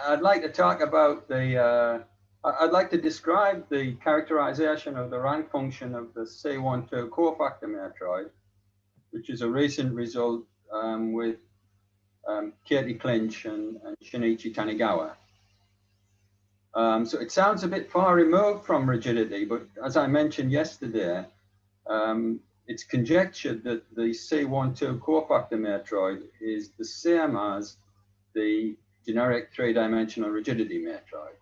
I'd like to talk about the, I'd like to describe the characterization of the rank function of the C12 cofactor matroid, which is a recent result with Clinch and Shin-Ichi Tanigawa. So it sounds a bit far removed from rigidity, but as I mentioned yesterday, it's conjectured that the C12 cofactor matroid is the same as the generic three-dimensional rigidity matroid.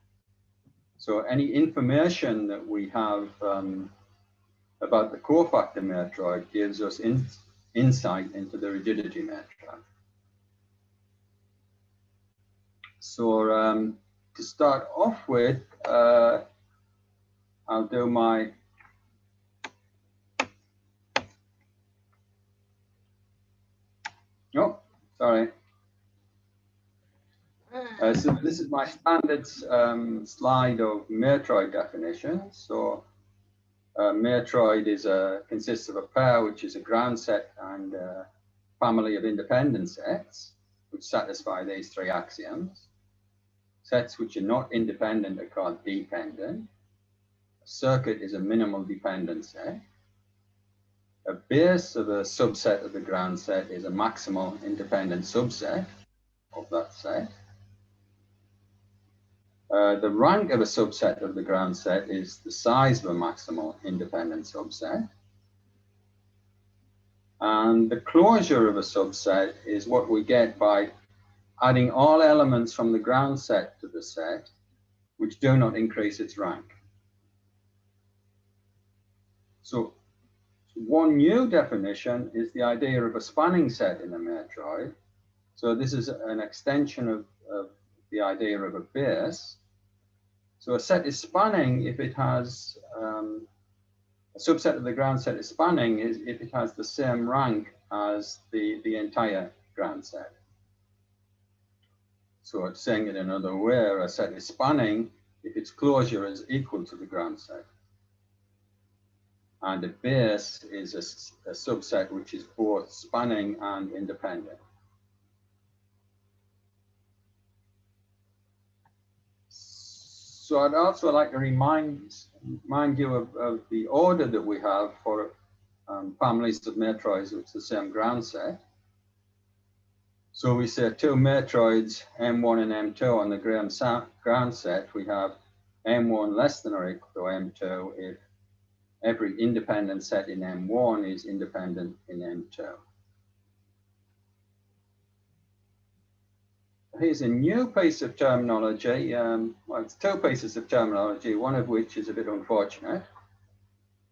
So any information that we have about the cofactor matroid gives us insight into the rigidity matroid. So to start off with, I'll do my sorry. So this is my standard slide of matroid definitions. So matroid consists of a pair, which is a ground set and a family of independent sets, which satisfy these three axioms. Sets which are not independent are called dependent. A circuit is a minimal dependent set. A base of a subset of the ground set is a maximal independent subset of that set. The rank of a subset of the ground set is the size of a maximal independent subset. And the closure of a subset is what we get by adding all elements from the ground set to the set, which do not increase its rank. So one new definition is the idea of a spanning set in a matroid. So this is an extension of the idea of a base. So a set is spanning if it has, a subset of the ground set is spanning if it has the same rank as the entire ground set. So it's saying it another way, a set is spanning if its closure is equal to the ground set. And a base is a subset which is both spanning and independent. So I'd also like to remind you of the order that we have for families of matroids with the same ground set. So we say two matroids, M1 and M2 on the ground set. We have M1 less than or equal to M2 if every independent set in M1 is independent in M2. Here's a new piece of terminology. Well, it's two pieces of terminology, one of which is a bit unfortunate.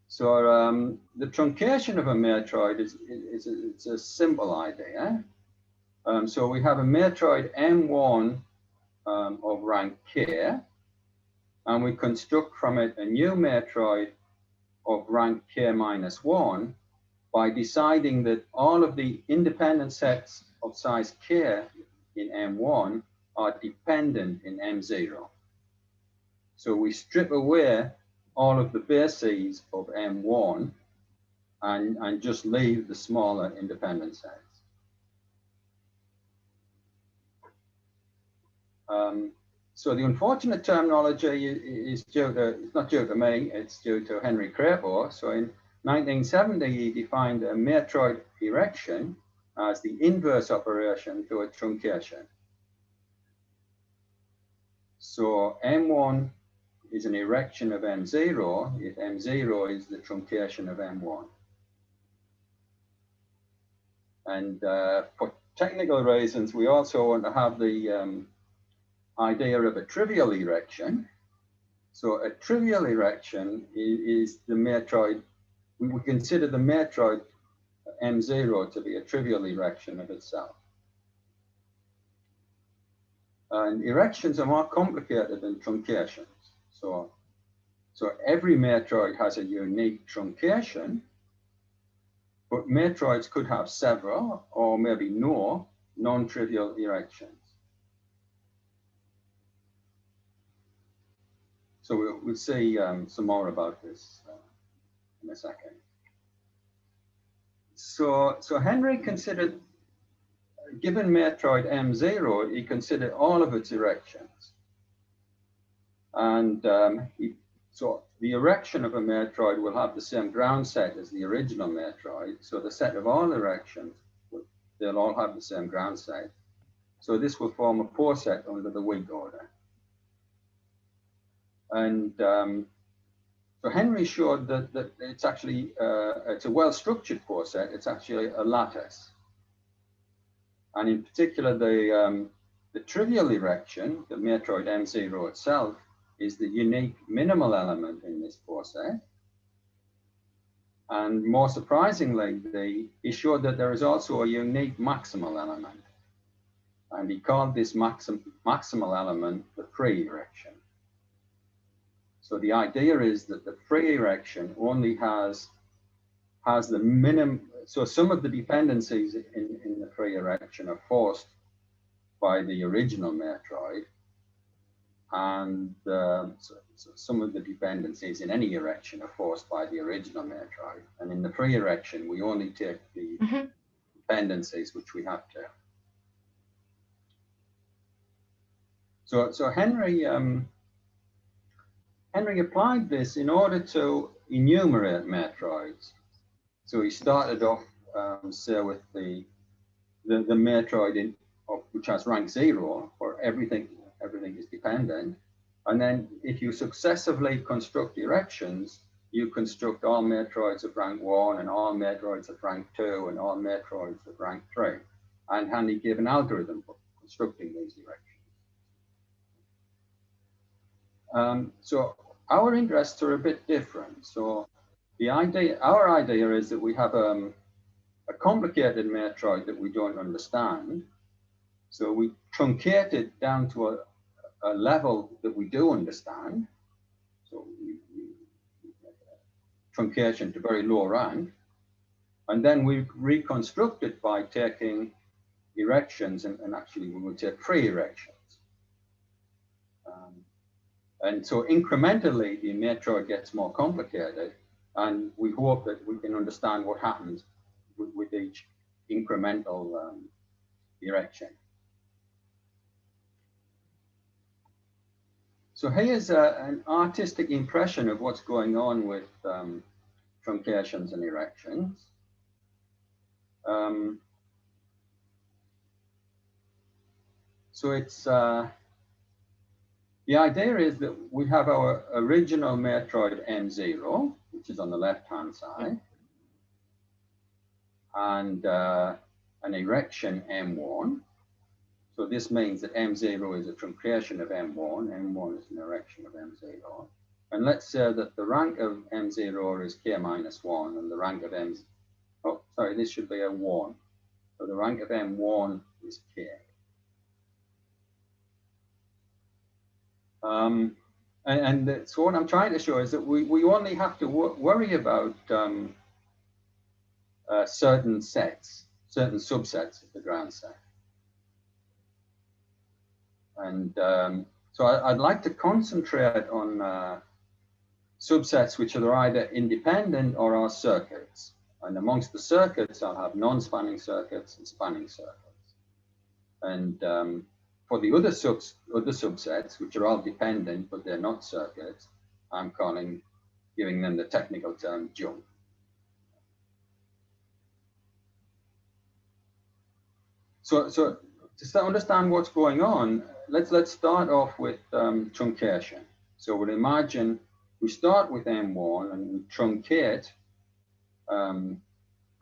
So the truncation of a matroid it's a simple idea. So we have a matroid M1 of rank K, and we construct from it a new matroid of rank K minus 1 by deciding that all of the independent sets of size K in M1 are dependent in M0. So we strip away all of the bases of M1 and just leave the smaller independent sets. So the unfortunate terminology is due to, it's not due to me, it's due to Henry Crapo. So in 1970, he defined a matroid erection as the inverse operation to a truncation. So M1 is an erection of M0 if M0 is the truncation of M1. And for technical reasons, we also want to have the idea of a trivial erection. So a trivial erection is the matroid, we would consider the matroid M0 to be a trivial erection of itself. And erections are more complicated than truncations. So every matroid has a unique truncation, but matroids could have several or maybe no non-trivial erections. So we'll see some more about this in a second. So Henry considered given Matroid M0, you consider all of its erections. And so the erection of a Matroid will have the same ground set as the original Matroid. So the set of all erections, they'll all have the same ground set. So this will form a pore set under the weak order. And so Henry showed that it's actually, it's a well-structured pore set. It's actually a lattice. And in particular, the trivial erection, the Matroid M0 itself, is the unique minimal element in this pore set. And more surprisingly, he showed that there is also a unique maximal element. And he called this maximal element the free erection. So the idea is that the free erection only has the minimum, so some of the dependencies in the free erection are forced by the original Matroid, and so some of the dependencies in any erection are forced by the original Matroid. And in the free erection, we only take the dependencies which we have to. So Henry applied this in order to enumerate Matroids. So he started off, say, with the Matroid which has rank 0, where everything is dependent. And then if you successively construct erections, you construct all Matroids of rank 1 and all Matroids of rank 2 and all Matroids of rank 3. And Henry gave an algorithm for constructing these erections. So our interests are a bit different. So our idea is that we have a complicated Matroid that we don't understand. So we truncate it down to a level that we do understand. So we truncation to very low rank. And then we reconstruct it by taking erections, and actually we will take free erections. And so incrementally, the Matroid gets more complicated, and we hope that we can understand what happens with each incremental erection. So here's an artistic impression of what's going on with truncations and erections. So it's the idea is that we have our original Matroid M0, which is on the left-hand side, and an erection M1. So this means that M0 is a truncation of M1. M1 is an erection of M0. And let's say that the rank of M0 is K minus 1, and the rank of this should be a 1. So the rank of M1 is K. So what I'm trying to show is that we only have to worry about certain subsets of the ground set. And so I'd like to concentrate on subsets which are either independent or are circuits. And amongst the circuits, I'll have non-spanning circuits and spanning circuits. And for the other subsets, which are all dependent, but they're not circuits, I'm giving them the technical term junk. So to understand what's going on, let's start off with truncation. So we'll imagine we start with M1 and we truncate from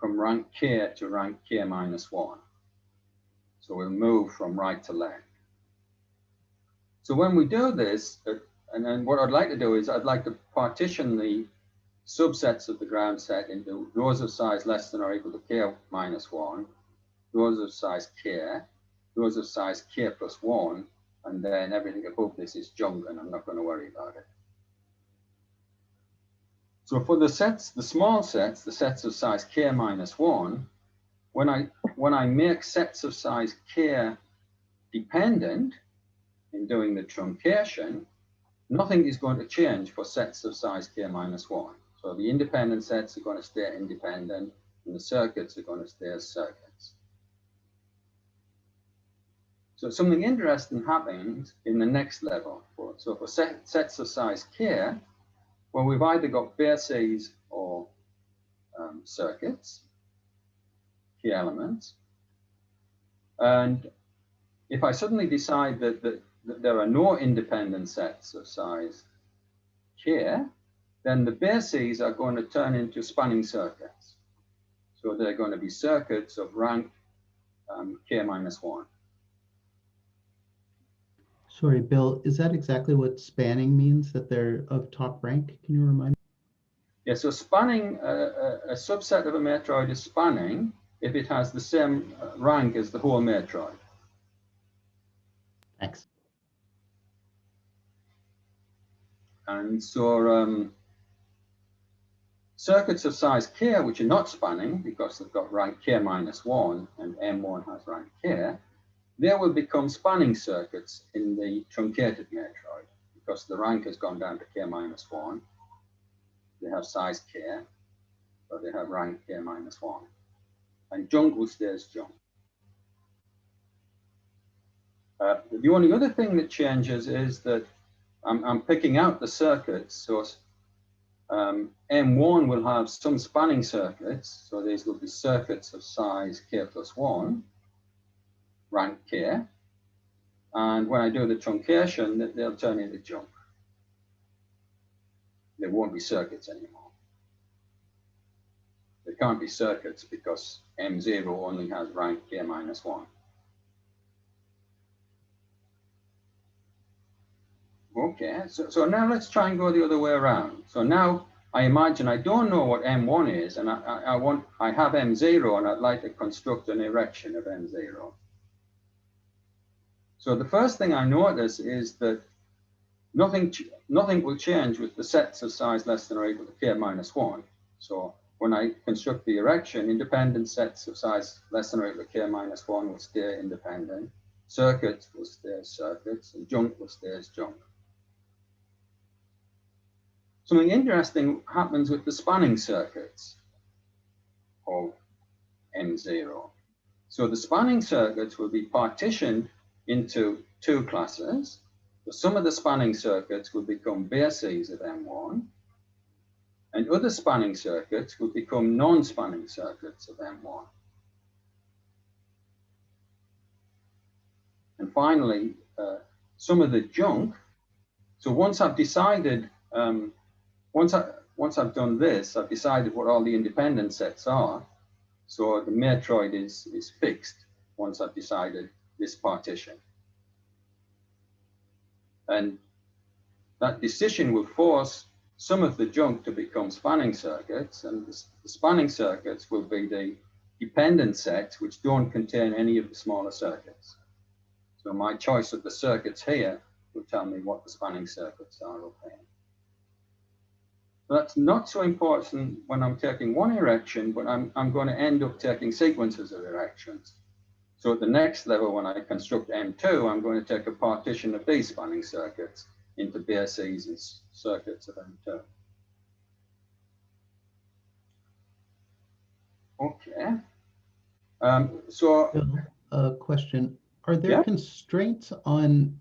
rank K to rank K minus 1. So we'll move from right to left. So when we do this, and then what I'd like to do is I'd like to partition the subsets of the ground set into rows of size less than or equal to K minus 1, rows of size K, rows of size K plus 1, and then everything above this is junk, and I'm not going to worry about it. So for the small sets, the sets of size K minus 1, when I make sets of size K dependent in doing the truncation, nothing is going to change for sets of size K minus 1. So the independent sets are going to stay independent, and the circuits are going to stay as circuits. So something interesting happens in the next level. So for sets of size k, well, we've either got bases or circuits, key elements. And if I suddenly decide that there are no independent sets of size k, then the bases are going to turn into spanning circuits. So they're going to be circuits of rank k minus 1. Sorry, Bill, is that exactly what spanning means, that they're of top rank? Can you remind me? Yeah, so spanning, a subset of a matroid is spanning if it has the same rank as the whole matroid. Thanks. And so circuits of size k, which are not spanning because they've got rank k minus 1 and M1 has rank k, they will become spanning circuits in the truncated matroid because the rank has gone down to k minus 1. They have size k, so they have rank k minus 1. And junk will stay as junk. The only other thing that changes is that I'm picking out the circuits. So M1 will have some spanning circuits. So these will be circuits of size k plus 1, rank k. And when I do the truncation, they'll turn into junk. They won't be circuits anymore. They can't be circuits because M0 only has rank k minus 1. Okay, so now let's try and go the other way around. So now I imagine I don't know what M1 is, and I have M0, and I'd like to construct an erection of M0. So the first thing I notice is that nothing will change with the sets of size less than or equal to k minus 1. So when I construct the erection, independent sets of size less than or equal to k minus 1 will stay independent. Circuits will stay as circuits, and junk will stay as junk. Something interesting happens with the spanning circuits of M0. So the spanning circuits will be partitioned into two classes. So some of the spanning circuits will become bases of M1, and other spanning circuits will become non-spanning circuits of M1. And finally, some of the junk. So once I've decided, once I've done this, I've decided what all the independent sets are. So the matroid is fixed once I've decided this partition. And that decision will force some of the junk to become spanning circuits, and the spanning circuits will be the dependent sets which don't contain any of the smaller circuits. So my choice of the circuits here will tell me what the spanning circuits are up here. That's not so important when I'm taking one erection, but I'm going to end up taking sequences of erections. So at the next level, when I construct M2, I'm going to take a partition of these spanning circuits into bases and circuits of M2. Okay. Bill, a question. Are there constraints on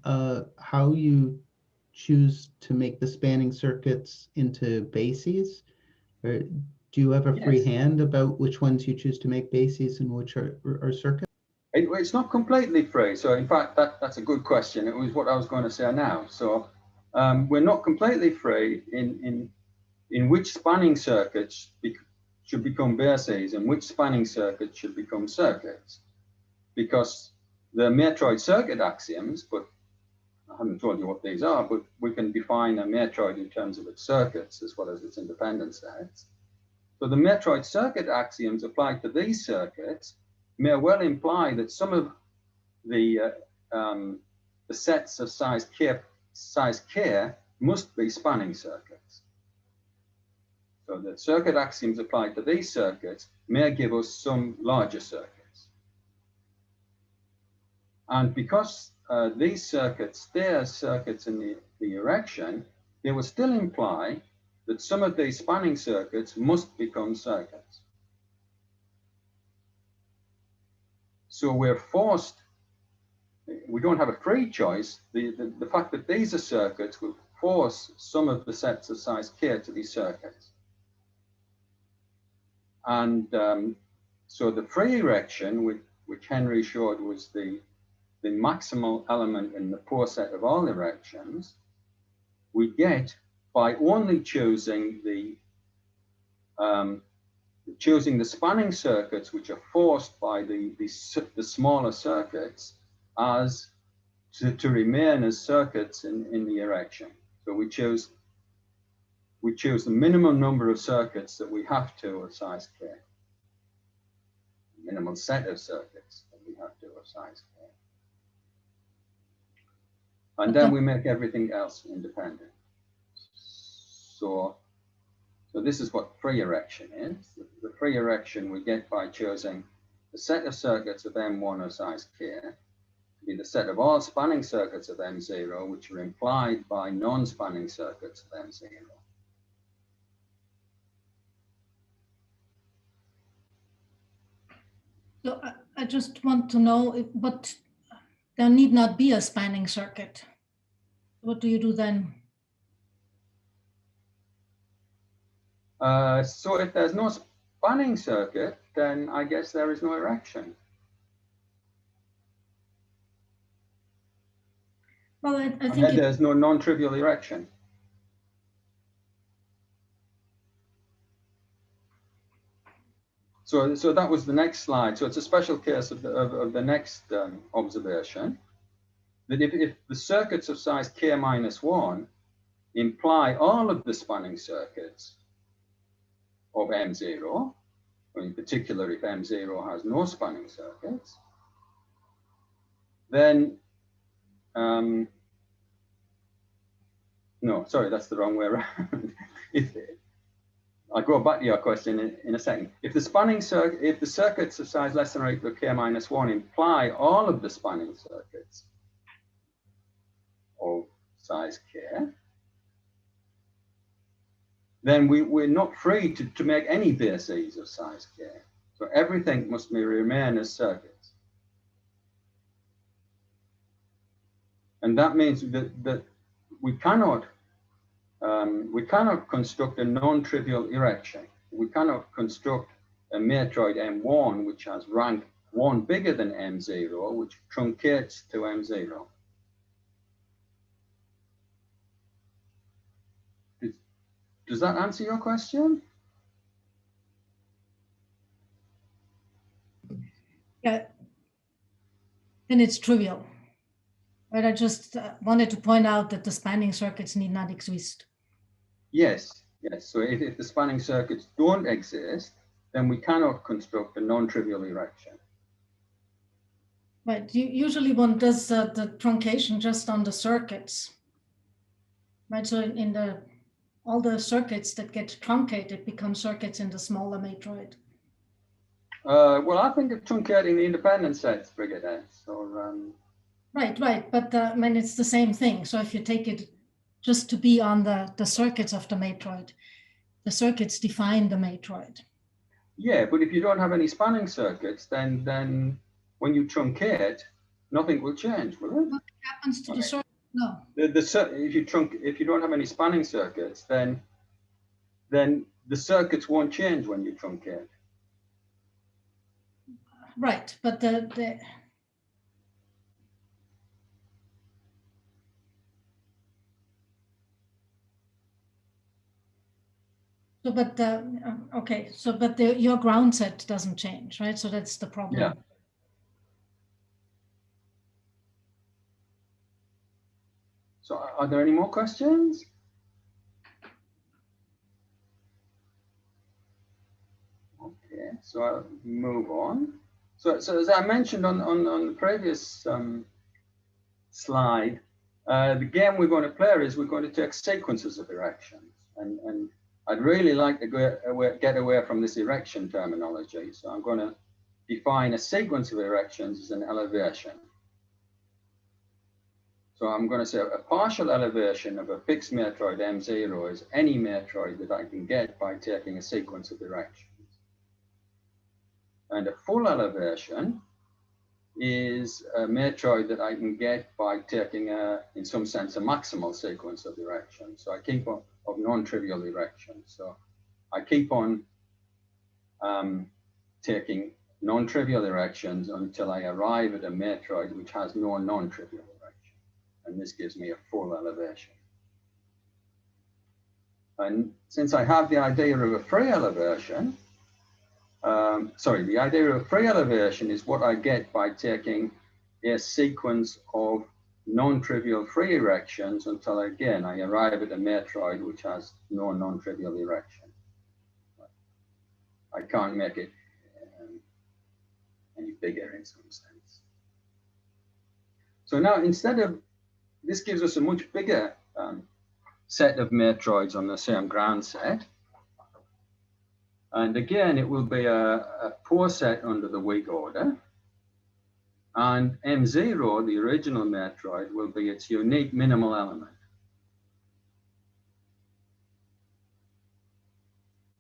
how you choose to make the spanning circuits into bases? Or do you have a free hand about which ones you choose to make bases and which are circuits? It's not completely free. So in fact, that's a good question. It was what I was going to say now. So we're not completely free in which spanning circuits should become bases and which spanning circuits should become circuits. Because the matroid circuit axioms, but I haven't told you what these are, but we can define a matroid in terms of its circuits as well as its independent sets. So the matroid circuit axioms applied to these circuits may well imply that some of the sets of size k must be spanning circuits. So the circuit axioms applied to these circuits may give us some larger circuits. And because these circuits stay as circuits in the erection, they will still imply that some of these spanning circuits must become circuits. So we're forced we don't have a free choice. The fact that these are circuits will force some of the sets of size k to be circuits. And so the free erection, which Henry showed was the maximal element in the poor set of all erections, we get by only choosing the spanning circuits which are forced by the smaller circuits as to remain as circuits in the erection. So we choose the minimum number of circuits that we have to of size k, minimal set of circuits that we have to of size k. And then we make everything else independent. So this is what free erection is. The free erection we get by choosing the set of circuits of M1 of size k to be the set of all spanning circuits of M0, which are implied by non-spanning circuits of M0. So I just want to know, but there need not be a spanning circuit. What do you do then? So if there's no spanning circuit, then I guess there is no erection. Well, I think there's no non-trivial erection. So that was the next slide. So it's a special case of the next observation, that if the circuits of size k minus 1 imply all of the spanning circuits of M0, or in particular if M0 has no spanning circuits, then no, sorry, that's the wrong way around. I'll go back to your question in a second. If the circuits of size less than or equal to k minus 1 imply all of the spanning circuits of size k, then we're not free to make any bases of size k. So everything must remain as circuits. And that means that we cannot construct a non-trivial erection. We cannot construct a matroid M1 which has rank 1 bigger than M0, which truncates to M0. Does that answer your question? Yeah, then it's trivial. But I just wanted to point out that the spanning circuits need not exist. Yes. So if the spanning circuits don't exist, then we cannot construct a non-trivial erection. Right. Usually one does the truncation just on the circuits. Right. So in all the circuits that get truncated become circuits in the smaller matroid. Well, I think of truncating the independent sets, Brigadier. So. Right. But I mean, it's the same thing. So if you take it just to be on the circuits of the matroid, the circuits define the matroid. Yeah, but if you don't have any spanning circuits, then when you truncate, nothing will change, will it? What happens to the circuit? No. If you don't have any spanning circuits, then the circuits won't change when you truncate. Right, but your ground set doesn't change, right? So that's the problem. Yeah. So are there any more questions? Okay, so I'll move on. So as I mentioned on the previous slide, the game we're going to play is we're going to take sequences of erections, and I'd really like to get away from this erection terminology. So I'm going to define a sequence of erections as an elevation. So I'm going to say a partial elevation of a fixed matroid M0 is any matroid that I can get by taking a sequence of erections. And a full elevation is a matroid that I can get by taking in some sense, a maximal sequence of erections. So I keep on, of non-trivial erections. So I keep on taking non-trivial erections until I arrive at a matroid which has no non-trivial erection. And this gives me a full elevation. And since I have the idea of a free elevation, the idea of free elevation is what I get by taking a sequence of non-trivial free erections until, again, I arrive at a matroid which has no non-trivial erection. I can't make it any bigger in some sense. So now, instead of, this gives us a much bigger set of matroids on the same ground set. And again, it will be a poor set under the weak order. And M0, the original matroid, will be its unique minimal element.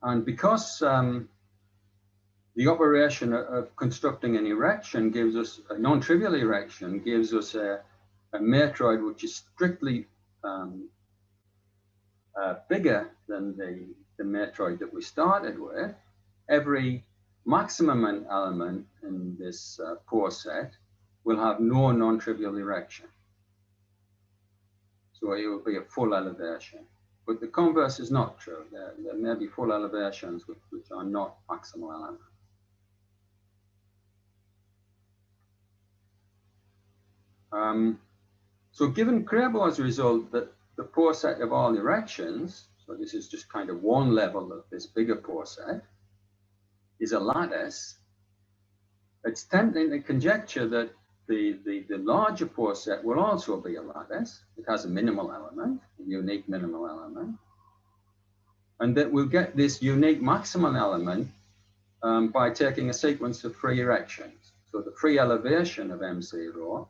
And because the operation of constructing an erection gives us, a non-trivial erection gives us a matroid which is strictly bigger than the matroid that we started with, every maximum element in this poor set will have no non-trivial erection. So it will be a full elevation. But the converse is not true. There may be full elevations which are not maximal elements. So given Krebor's result that the poor set of all erections, so this is just kind of one level of this bigger poor set, is a lattice, it's tempting to conjecture that the larger poor set will also be a lattice. It has a minimal element, a unique minimal element, and that we'll get this unique maximal element by taking a sequence of free erections. So the free elevation of M0,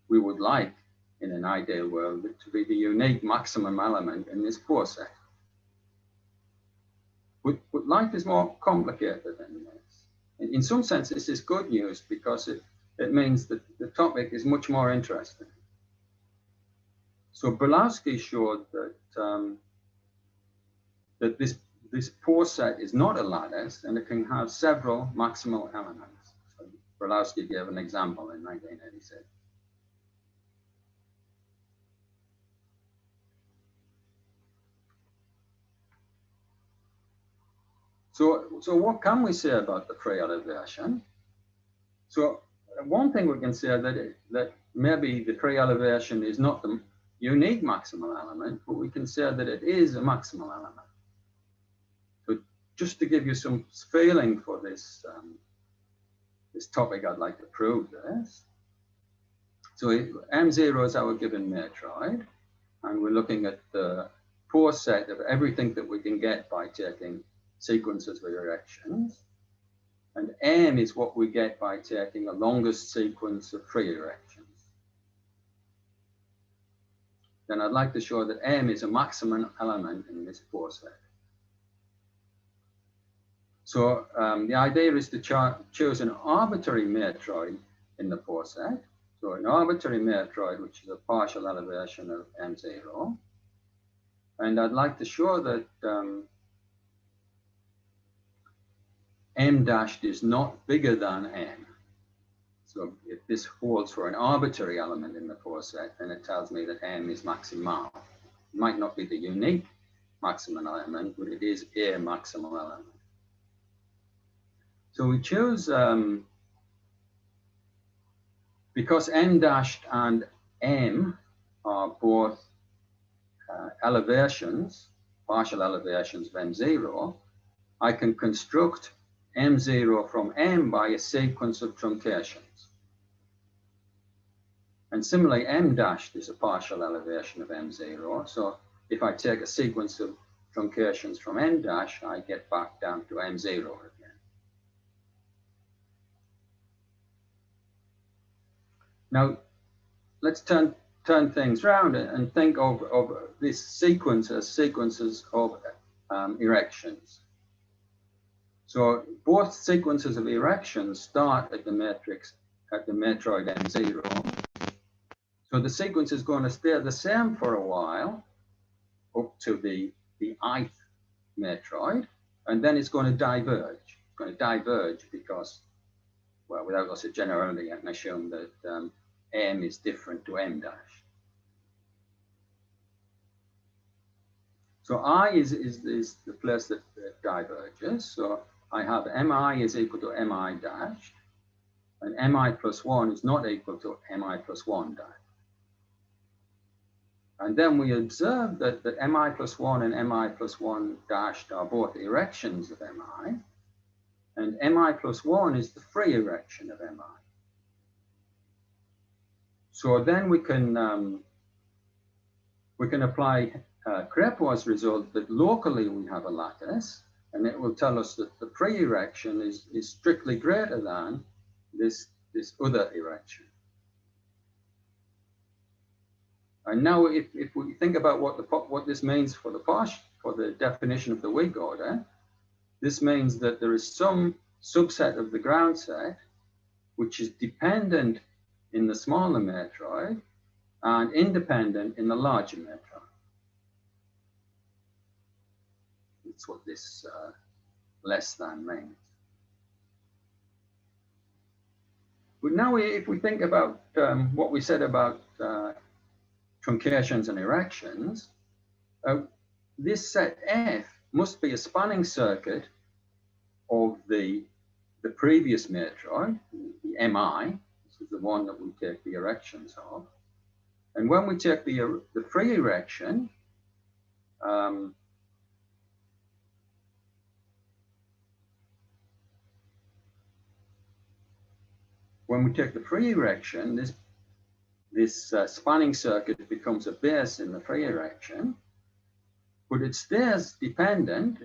we would like, in an ideal world, to be the unique maximum element in this poor set. But life is more complicated than this. In some sense, this is good news because it means that the topic is much more interesting. So Berlowski showed that, that this poor set is not a lattice and it can have several maximal elements. So Berlowski gave an example in 1986. So what can we say about the free elevation? So one thing we can say that maybe the free elevation is not the unique maximal element, but we can say that it is a maximal element. So just to give you some feeling for this, this topic, I'd like to prove this. So M0 is our given matroid, and we're looking at the poor set of everything that we can get by taking sequences of erections. And M is what we get by taking the longest sequence of free erections. Then I'd like to show that M is a maximum element in this poor set. So the idea is to choose an arbitrary matroid in the poor set. So an arbitrary matroid, which is a partial elevation of M0. And I'd like to show that M dashed is not bigger than M. So if this holds for an arbitrary element in the poor set, then it tells me that M is maximal. It might not be the unique maximum element, but it is a maximal element. So we choose, because M dashed and M are both elevations, partial elevations of M0, I can construct M0 from M by a sequence of truncations. And similarly, M dashed is a partial elevation of M0. So if I take a sequence of truncations from M dash, I get back down to M0 again. Now, let's turn things around and think of this sequence as sequences of erections. So both sequences of erections start at the matrix at the matroid M0. So the sequence is going to stay the same for a while, up to the ith matroid, and then it's going to diverge. It's going to diverge because, well, without loss of generality, I can assume that M is different to M dash. So I is the place that diverges. So I have Mi is equal to Mi dash, and Mi plus 1 is not equal to Mi plus 1 dash. And then we observe that Mi plus 1 and Mi plus 1 dashed are both erections of Mi, and Mi plus 1 is the free erection of Mi. So then we can apply Crépeau's result that locally we have a lattice, and it will tell us that the free erection is strictly greater than this other erection. And now, if we think about what this means for the definition of the Whig order, this means that there is some subset of the ground set which is dependent in the smaller matroid and independent in the larger matroid. That's what this less than means. But now, if we think about what we said about truncations and erections, this set F must be a spanning circuit of the previous matroid, the Mi. This is the one that we take the erections of. And when we take the free erection, this spanning circuit becomes a base in the free erection, but it stays dependent,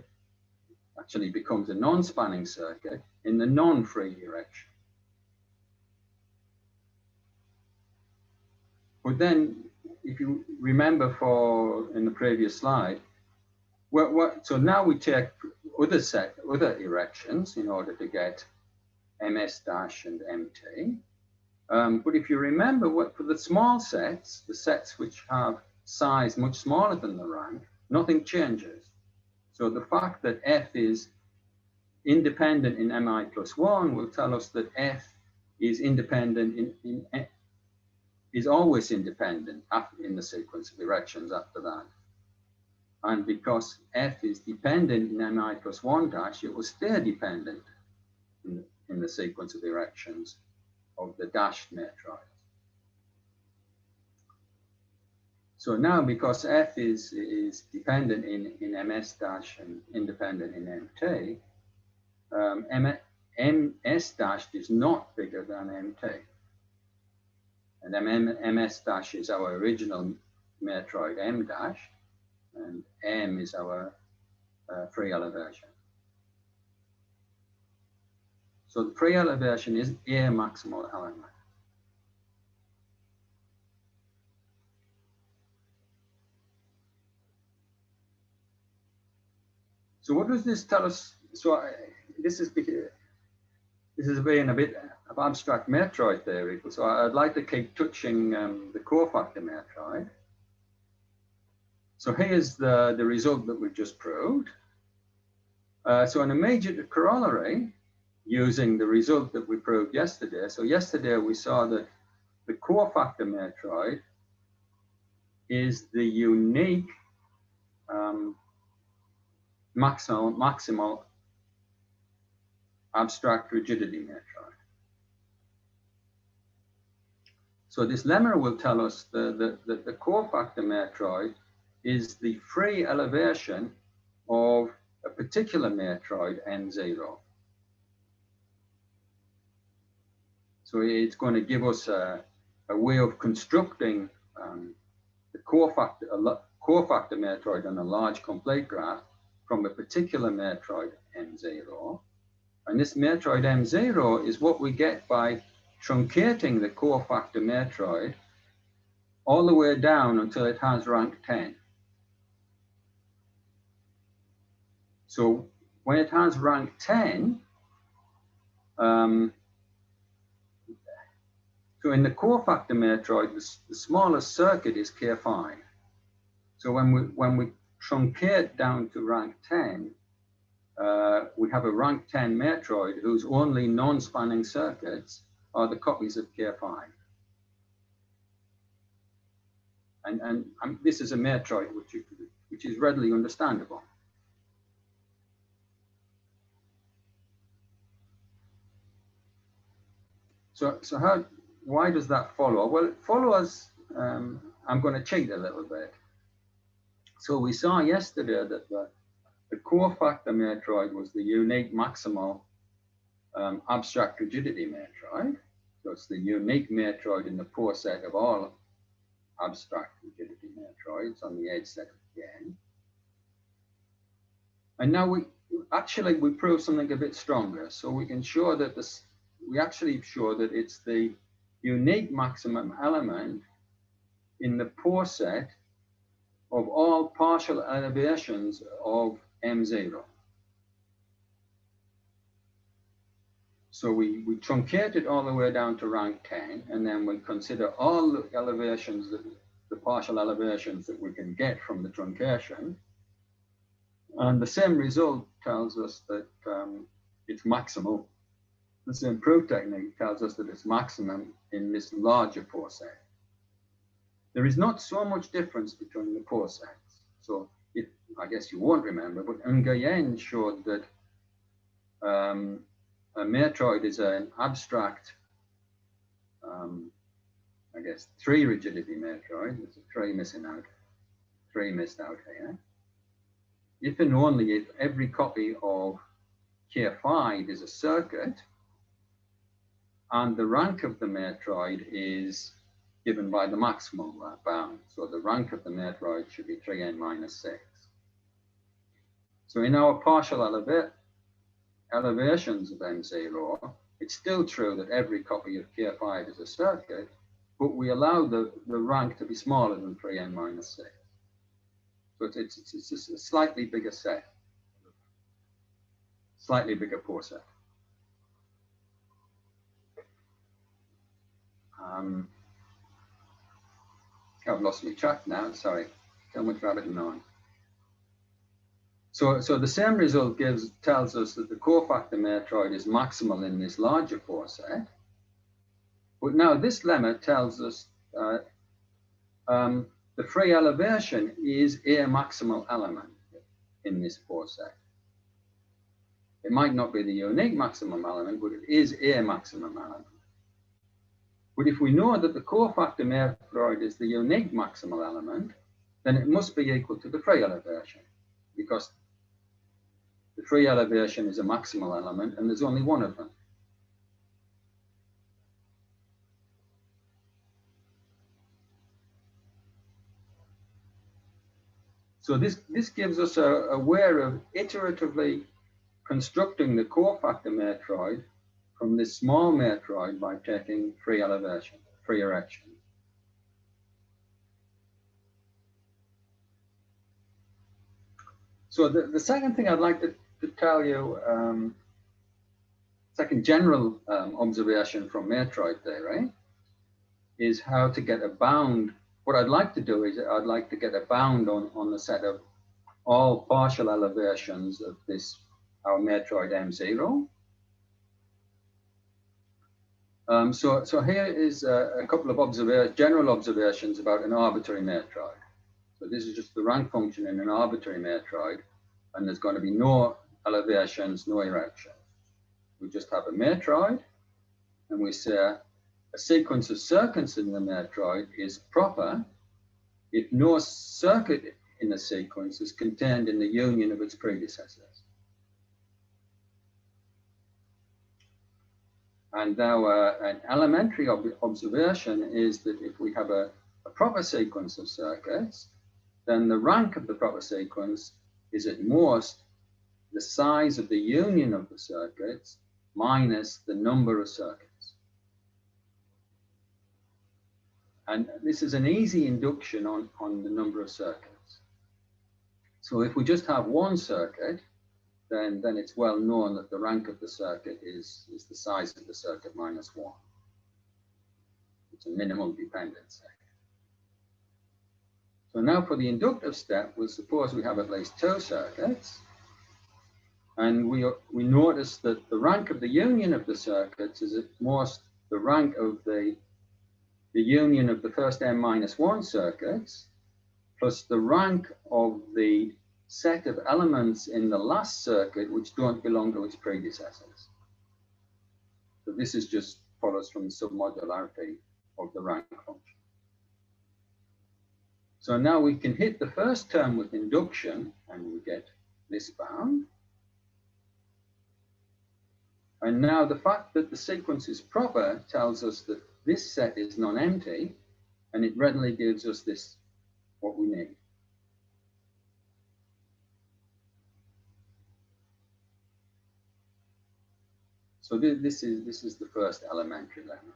actually becomes a non-spanning circuit in the non-free erection. But then, if you remember in the previous slide, so now we take other erections in order to get MS dash and MT. But if you remember, for the small sets, the sets which have size much smaller than the rank, nothing changes. So the fact that F is independent in Mi plus 1 will tell us that F is independent is always independent in the sequence of erections after that. And because F is dependent in Mi plus 1 dash, it will stay dependent in the sequence of erections of the dashed matroids. So now, because F is dependent in MS dash and independent in MT, MS dash is not bigger than MT. And MS dash is our original matroid M dash, and M is our free elevation. So the free elevation is a maximal element. So what does this tell us? So this is being a bit of abstract matroid theory. So I'd like to keep touching the cofactor matroid. So here's the result that we've just proved. So an immediate corollary, using the result that we proved yesterday. So yesterday we saw that the cofactor matroid is the unique maximal abstract rigidity matroid. So this lemma will tell us that the cofactor matroid is the free elevation of a particular matroid M0. So it's going to give us a way of constructing the cofactor matroid on a large complete graph from a particular matroid M0. And this matroid M0 is what we get by truncating the cofactor matroid all the way down until it has rank 10. So when it has rank 10, So in the core factor matroid, the smallest circuit is K5. So when we truncate down to rank 10, we have a rank 10 matroid whose only non-spanning circuits are the copies of K5. And this is a matroid which is readily understandable. So why does that follow? Well, it follows, I'm going to cheat a little bit. So we saw yesterday that the core factor matroid was the unique maximal abstract rigidity matroid. So it's the unique matroid in the pore set of all abstract rigidity matroids on the edge set of the N. And now we prove something a bit stronger. So we can show that we actually show that it's the unique maximum element in the pore set of all partial elevations of M0. So we truncate it all the way down to rank 10, and then we consider all the elevations, the partial elevations that we can get from the truncation. And the same result tells us that it's maximal. The same proof technique tells us that it's maximum in this larger pore set. There is not so much difference between the pore sets. So I guess you won't remember, but Nguyen showed that a matroid is an abstract, I guess, 3 rigidity matroid. There's a 3 missed out here. If and only if every copy of K5 is a circuit, and the rank of the matroid is given by the maximal bound. So the rank of the matroid should be 3n minus 6. So in our partial elevations of M0, it's still true that every copy of K5 is a circuit, but we allow the rank to be smaller than 3n minus 6. So it's just a slightly bigger set, slightly bigger pore set. I've lost my track now, sorry. Too much rabbiting on. So the same result tells us that the core factor matroid is maximal in this larger pore set. But now this lemma tells us the free elevation is a maximal element in this pore set. It might not be the unique maximum element, but it is a maximum element. But if we know that the core factor matroid is the unique maximal element, then it must be equal to the free elevation, because the free elevation is a maximal element and there's only one of them. So this gives us a way of iteratively constructing the core factor matroid from this small matroid by taking free elevation, free erection. So the second thing I'd like to tell you, second general observation from matroid theory is how to get a bound. What I'd like to do is I'd like to get a bound on the set of all partial elevations of this, our matroid M0. So here is a couple of general observations about an arbitrary matroid. So this is just the rank function in an arbitrary matroid, and there's going to be no elevations, no erections. We just have a matroid, and we say a sequence of circuits in the matroid is proper if no circuit in the sequence is contained in the union of its predecessors. And now an elementary observation is that if we have a proper sequence of circuits, then the rank of the proper sequence is at most the size of the union of the circuits minus the number of circuits. And this is an easy induction on the number of circuits. So if we just have one circuit, then it's well known that the rank of the circuit is the size of the circuit minus 1. It's a minimal dependence set. So now for the inductive step, we'll suppose we have at least 2 circuits. And we notice that the rank of the union of the circuits is at most the rank of the union of the first n-1 circuits, plus the rank of the set of elements in the last circuit which don't belong to its predecessors. So this is just follows from the submodularity of the rank function. So now we can hit the first term with induction, and we get this bound. And now the fact that the sequence is proper tells us that this set is non-empty, and it readily gives us this, what we need. So this is the first elementary lemma.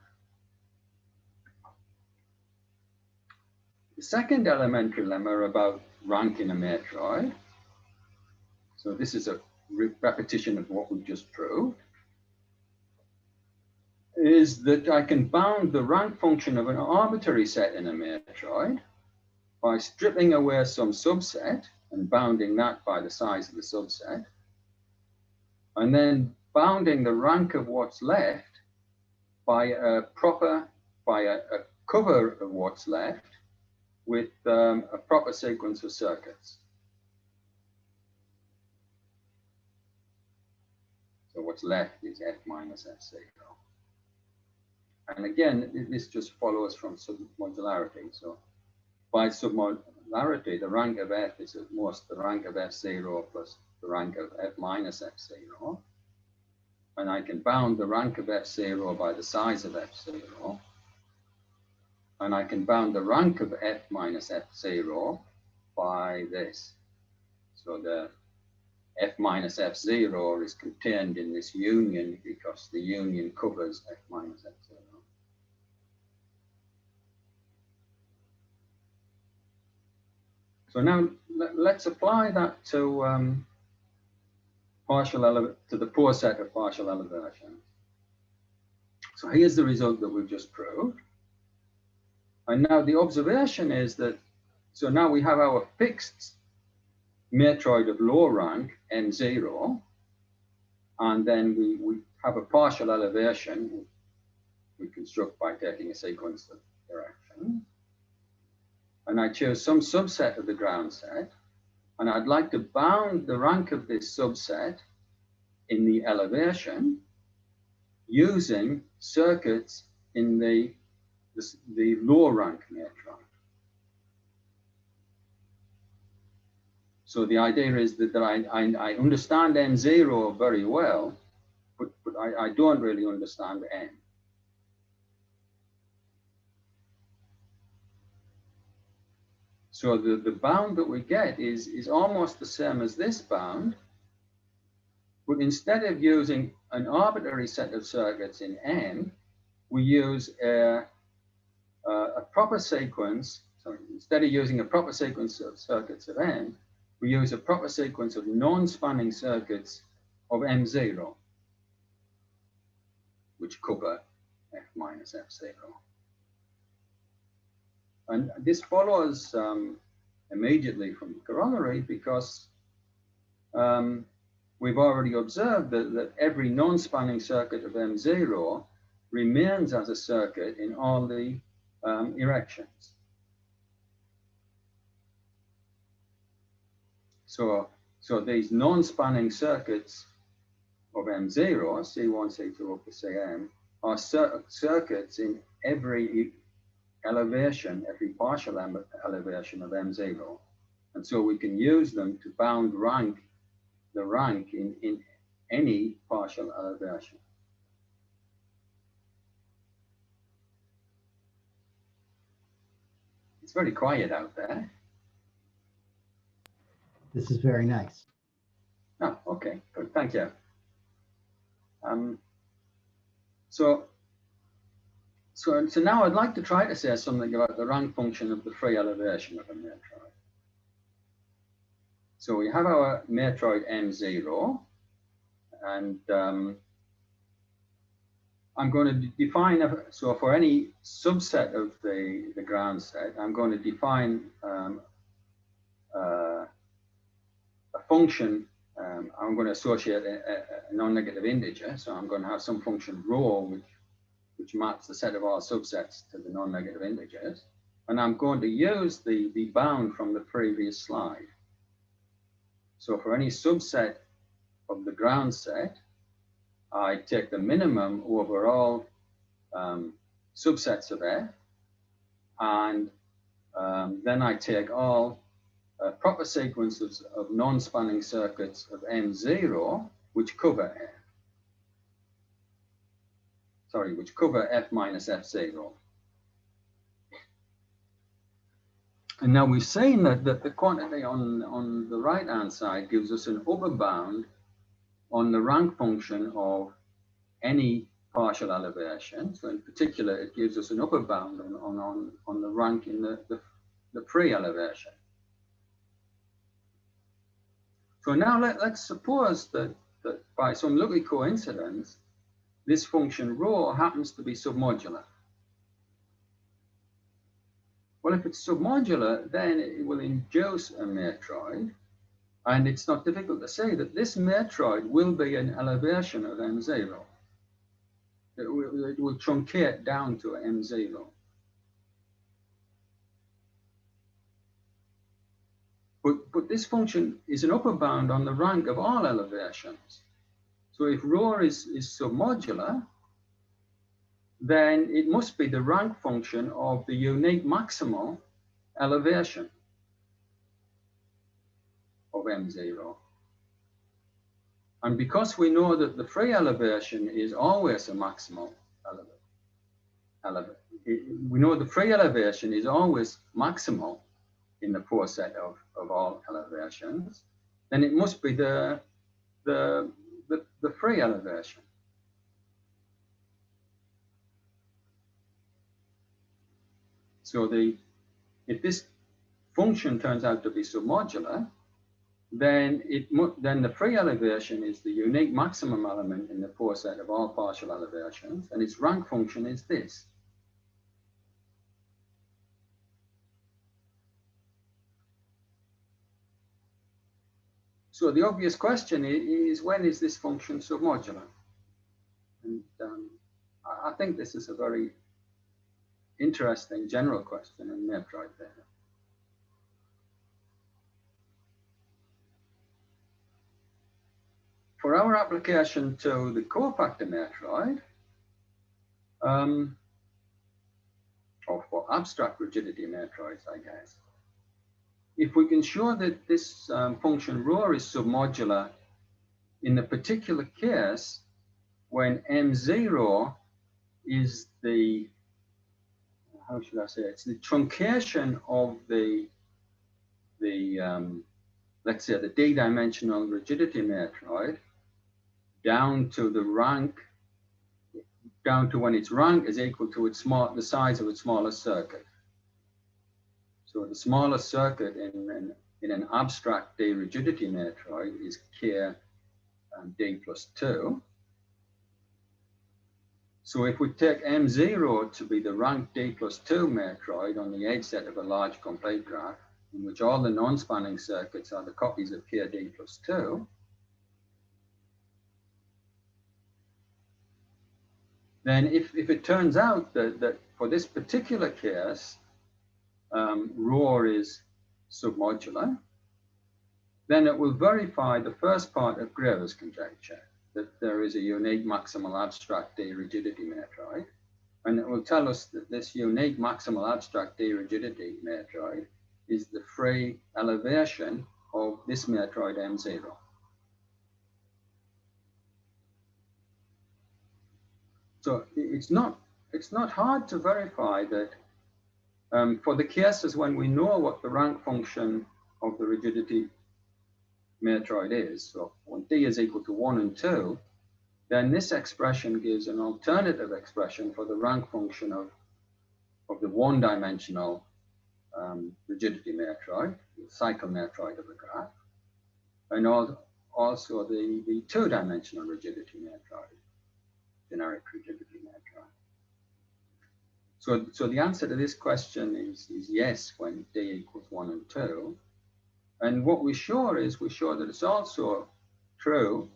The second elementary lemma about rank in a matroid. So this is a repetition of what we've just proved. Is that I can bound the rank function of an arbitrary set in a matroid by stripping away some subset and bounding that by the size of the subset, and then bounding the rank of what's left by a cover of what's left with a proper sequence of circuits. So what's left is F minus F0. And again, this just follows from submodularity. So by submodularity, the rank of F is at most the rank of F0 plus the rank of F minus F0. And I can bound the rank of F0 by the size of F0. And I can bound the rank of F minus F0 by this. So the F minus F0 is contained in this union because the union covers F minus F0. So now let's apply that to the poor set of partial elevations. So here's the result that we've just proved. And now the observation is that, so now we have our fixed matroid of low rank, M0, and then we have a partial elevation we construct by taking a sequence of directions. And I chose some subset of the ground set, and I'd like to bound the rank of this subset in the elevation using circuits in the low rank matroid. So the idea is that I understand M0 very well, but I don't really understand M. So the bound that we get is almost the same as this bound, but instead of using an arbitrary set of circuits in M, we use a proper sequence. Sorry, instead of using a proper sequence of circuits of M, we use a proper sequence of non-spanning circuits of M0, which cover F minus F0. And this follows immediately from the corollary because we've already observed that every non-spanning circuit of M0 remains as a circuit in all the erections. So these non-spanning circuits of M0, C1, C2 up to Cm, are circuits in every elevation, every partial elevation of M0. And so we can use them to bound the rank in any partial elevation. It's very quiet out there. This is very nice. Oh, okay, good, thank you. So now I'd like to try to say something about the rank function of the free elevation of a matroid. So we have our matroid M0, and I'm going to define, so for any subset of the ground set, I'm going to define a function. I'm going to associate a non-negative integer. So I'm going to have some function rho, which maps the set of all subsets to the non-negative integers. And I'm going to use the bound from the previous slide. So for any subset of the ground set, I take the minimum over all subsets of F, and then I take all proper sequences of non-spanning circuits of M0, which cover F. Sorry, which cover F minus F0. And now we've seen that the quantity on the right-hand side gives us an upper bound on the rank function of any partial elevation. So in particular, it gives us an upper bound on the rank in the pre-elevation. So now let's suppose that by some lucky coincidence, this function rho happens to be submodular. Well, if it's submodular, then it will induce a matroid. And it's not difficult to say that this matroid will be an elevation of M0. It will truncate down to M0. But this function is an upper bound on the rank of all elevations. So if rho is submodular, then it must be the rank function of the unique maximal elevation of M0. And because we know that the free elevation is always a maximal elevation, we know the free elevation is always maximal in the poor set of all elevations, then it must be the free elevation. So if this function turns out to be submodular, then the free elevation is the unique maximum element in the poor set of all partial elevations, and its rank function is this. So the obvious question is when is this function submodular? And I think this is a very interesting general question in Matroid data. For our application to the cofactor Matroid, or for abstract rigidity Matroids, I guess, if we can show that this function rho is submodular in the particular case when M0 is the, how should I say it? It's the truncation of let's say the d-dimensional rigidity matroid down to the rank, down to when its rank is equal to the size of its smallest circuit. So the smallest circuit in an abstract d-rigidity matroid is K d plus 2. So if we take M0 to be the rank d plus 2 matroid on the edge set of a large complete graph, in which all the non-spanning circuits are the copies of Kd plus 2, then if it turns out that for this particular case, rho is submodular, then it will verify the first part of Graeber's conjecture, that there is a unique maximal abstract d-rigidity matroid, and it will tell us that this unique maximal abstract d-rigidity matroid is the free elevation of this matroid M0. So it's not hard to verify that for the cases when we know what the rank function of the rigidity matroid is, so when d is equal to 1 and 2, then this expression gives an alternative expression for the rank function of the one-dimensional rigidity matroid, the cycle matroid of the graph, and also the two-dimensional rigidity matroid. generic rigidity matrix. So the answer to this question is yes when D equals 1 and 2. And what we show that it's also true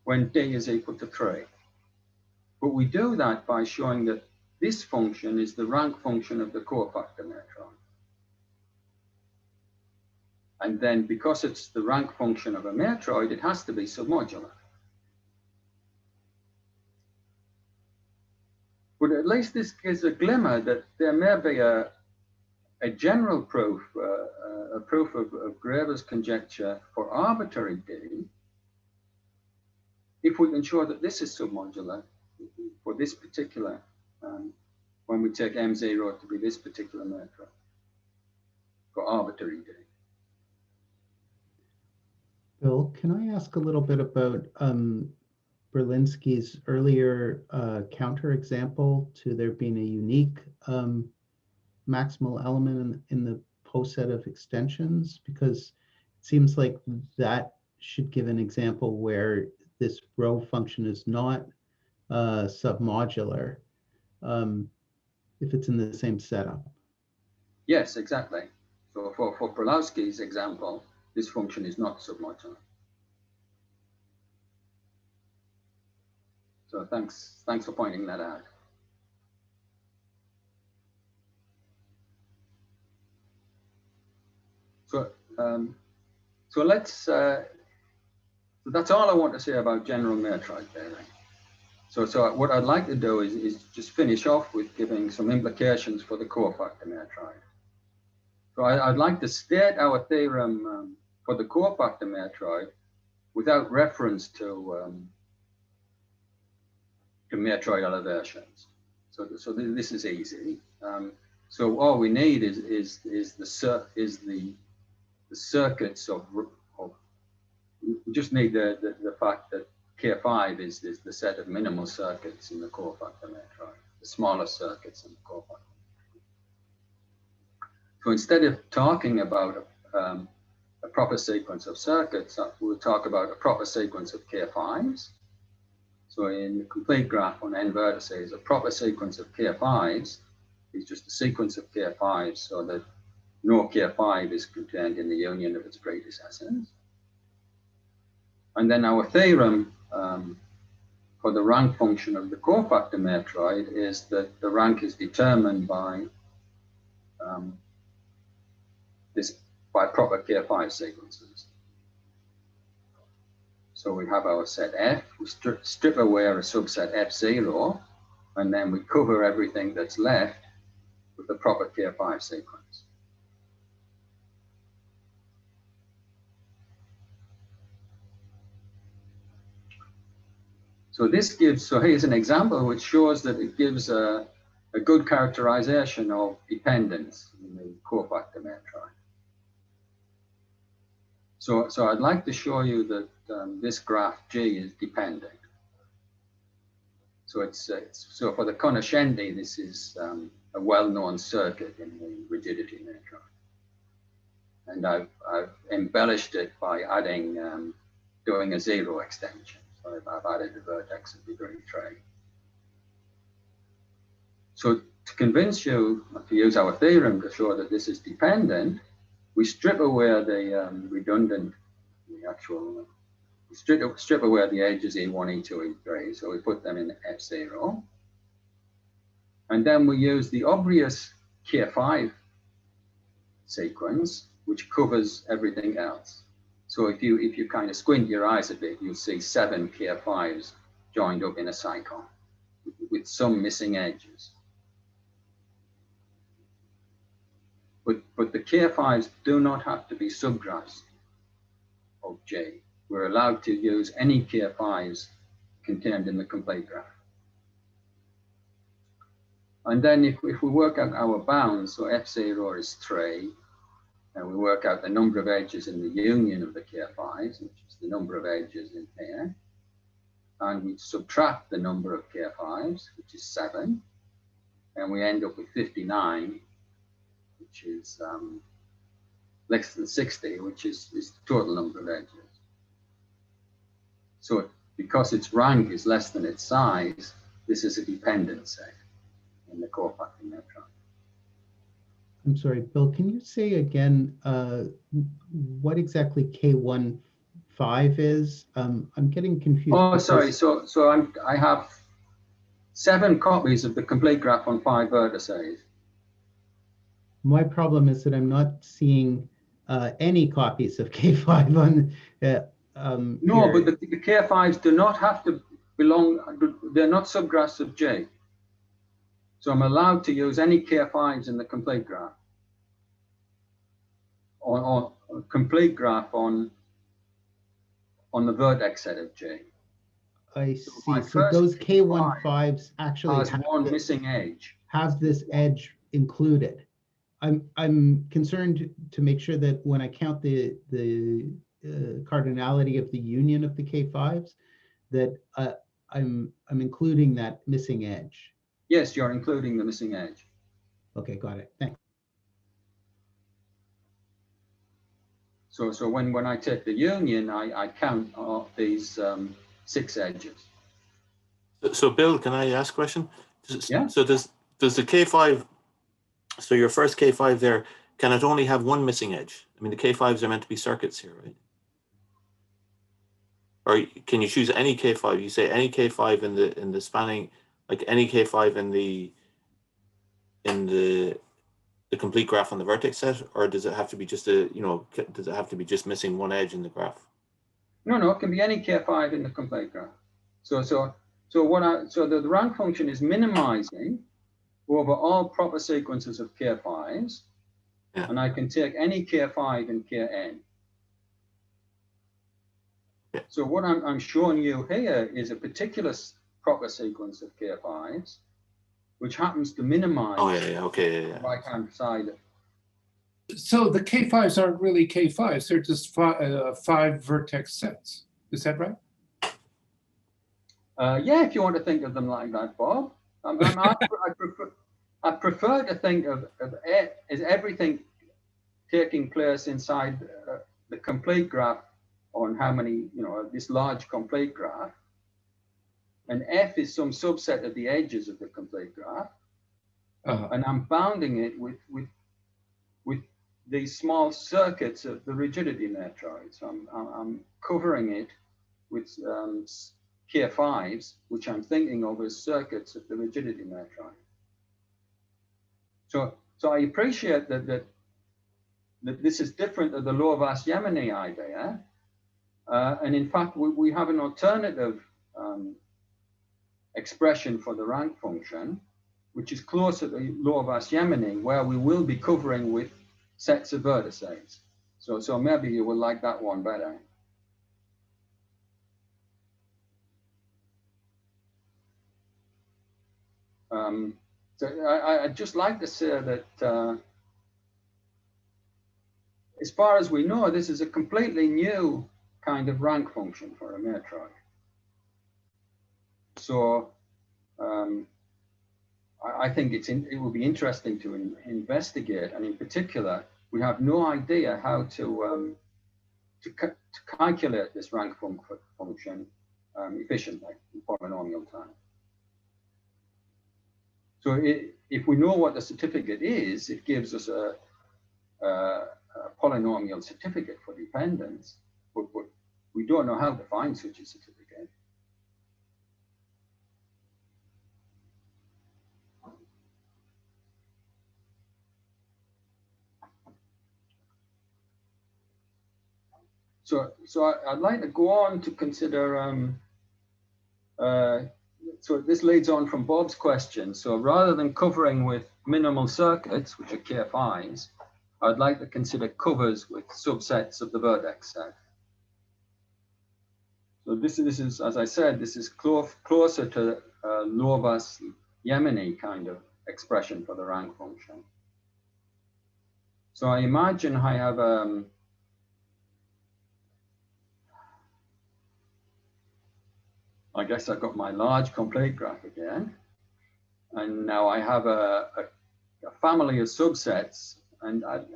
when D is equal to 3. But we do that by showing that this function is the rank function of the cofactor matrix. And then because it's the rank function of a matroid, it has to be submodular. But at least this gives a glimmer that there may be a general proof, a proof of Graeber's conjecture for arbitrary D, if we can show that this is submodular for this particular, when we take M0 to be this particular matrix for arbitrary D. Bill, can I ask a little bit about Berlinski's earlier counterexample to there being a unique maximal element in the post set of extensions? Because it seems like that should give an example where this row function is not submodular if it's in the same setup. Yes, exactly. So for Perlowski's example, this function is not submodular. So thanks for pointing that out. So let's. So that's all I want to say about general matroid theory. So what I'd like to do is just finish off with giving some implications for the cofactor matroid. So I'd like to state our theorem for the cofactor matroid without reference to Matroid elevations. So this is easy. So all we need is the circuits of. We just need the fact that K5 is the set of minimal circuits in the cofactor matroid, the smallest circuits in the cofactor. So instead of talking about a proper sequence of circuits, we'll talk about a proper sequence of K5s. So in the complete graph on n vertices, a proper sequence of K5s is just a sequence of K5s so that no K5 is contained in the union of its predecessors. And then our theorem for the rank function of the cofactor matroid is that the rank is determined by by proper K5 sequences. So we have our set F, we strip away a subset F0, and then we cover everything that's left with the proper K5 sequence. So here's an example which shows that it gives a good characterization of dependence in the cofactor matroid. So I'd like to show you that this graph G is dependent. So so for the Conoscendi, this is a well-known circuit in the rigidity matroid. And I've embellished it by adding, doing a zero extension. So I've added a vertex of degree 3. So to convince you to use our theorem to show that this is dependent, we strip away the redundant, we strip away the edges E1, E2, E3, so we put them in F0. And then we use the obvious K5 sequence, which covers everything else. So if you kind of squint your eyes a bit, you'll see 7 K5s joined up in a cycle with some missing edges. But the K5s do not have to be subgraphs of J. We're allowed to use any K5s contained in the complete graph. And then if we work out our bounds, so F0 is 3, and we work out the number of edges in the union of the K5s, which is the number of edges in here, and we subtract the number of K5s, which is 7, and we end up with 59, which is less than 60, which is the total number of edges. So because its rank is less than its size, this is a dependent set in the co-factor matrix. I'm sorry, Bill, can you say again what exactly K15 is? I'm getting confused. Oh, sorry. So I have 7 copies of the complete graph on 5 vertices. My problem is that I'm not seeing any copies of K5 on No, here. but the K5s do not have to belong, they're not subgraphs of J. So I'm allowed to use any K5s in the complete graph. Or a complete graph on the vertex set of J. I see. So those K15s actually has one missing edge. Have this edge included. I'm concerned to make sure that when I count the cardinality of the union of the K5s, that I'm including that missing edge. Yes, you're including the missing edge. Okay, got it. Thanks. So when I take the union, I count these 6 edges. So Bill, can I ask a question? Yeah. So does the K5, so your first K5 there, can it only have one missing edge? I mean, the K5s are meant to be circuits here, right? Or can you choose any K5? You say any K5 in the spanning, like any K5 in the complete graph on the vertex set, or does it have to be just does it have to be just missing one edge in the graph? No, it can be any K5 in the complete graph. So the rank function is minimizing over all proper sequences of K5s, yeah. And I can take any K5 and Kn. Yeah. So what I'm showing you here is a particular proper sequence of K5s, which happens to minimize the right-hand side. So the K5s aren't really K5s, they're just 5 vertex sets. Is that right? Yeah, if you want to think of them like that, Bob. I prefer to think of as everything taking place inside the complete graph on how many, this large complete graph. And F is some subset of the edges of the complete graph. And I'm bounding it with these small circuits of the rigidity matroid. So I'm covering it with K5s, which I'm thinking of as circuits of the rigidity matroid. So I appreciate that this is different than the Lovász-Jemeny idea. And in fact, we have an alternative expression for the rank function, which is closer to Lovász-Jemeny, where we will be covering with sets of vertices. So maybe you will like that one better. So I'd just like to say that as far as we know, this is a completely new kind of rank function for a matroid. So I think it will be interesting to investigate, and in particular, we have no idea how to calculate this rank function efficiently in polynomial time. So if we know what the certificate is, it gives us a polynomial certificate for dependence, but we don't know how to find such a certificate. So I'd like to go on to consider, so this leads on from Bob's question. So rather than covering with minimal circuits, which are K5s, I'd like to consider covers with subsets of the vertex set. So this is, as I said, this is closer to Lovász-Jemeny kind of expression for the rank function. So I imagine I have I guess I've got my large complete graph again. And now I have a family of subsets, and I'd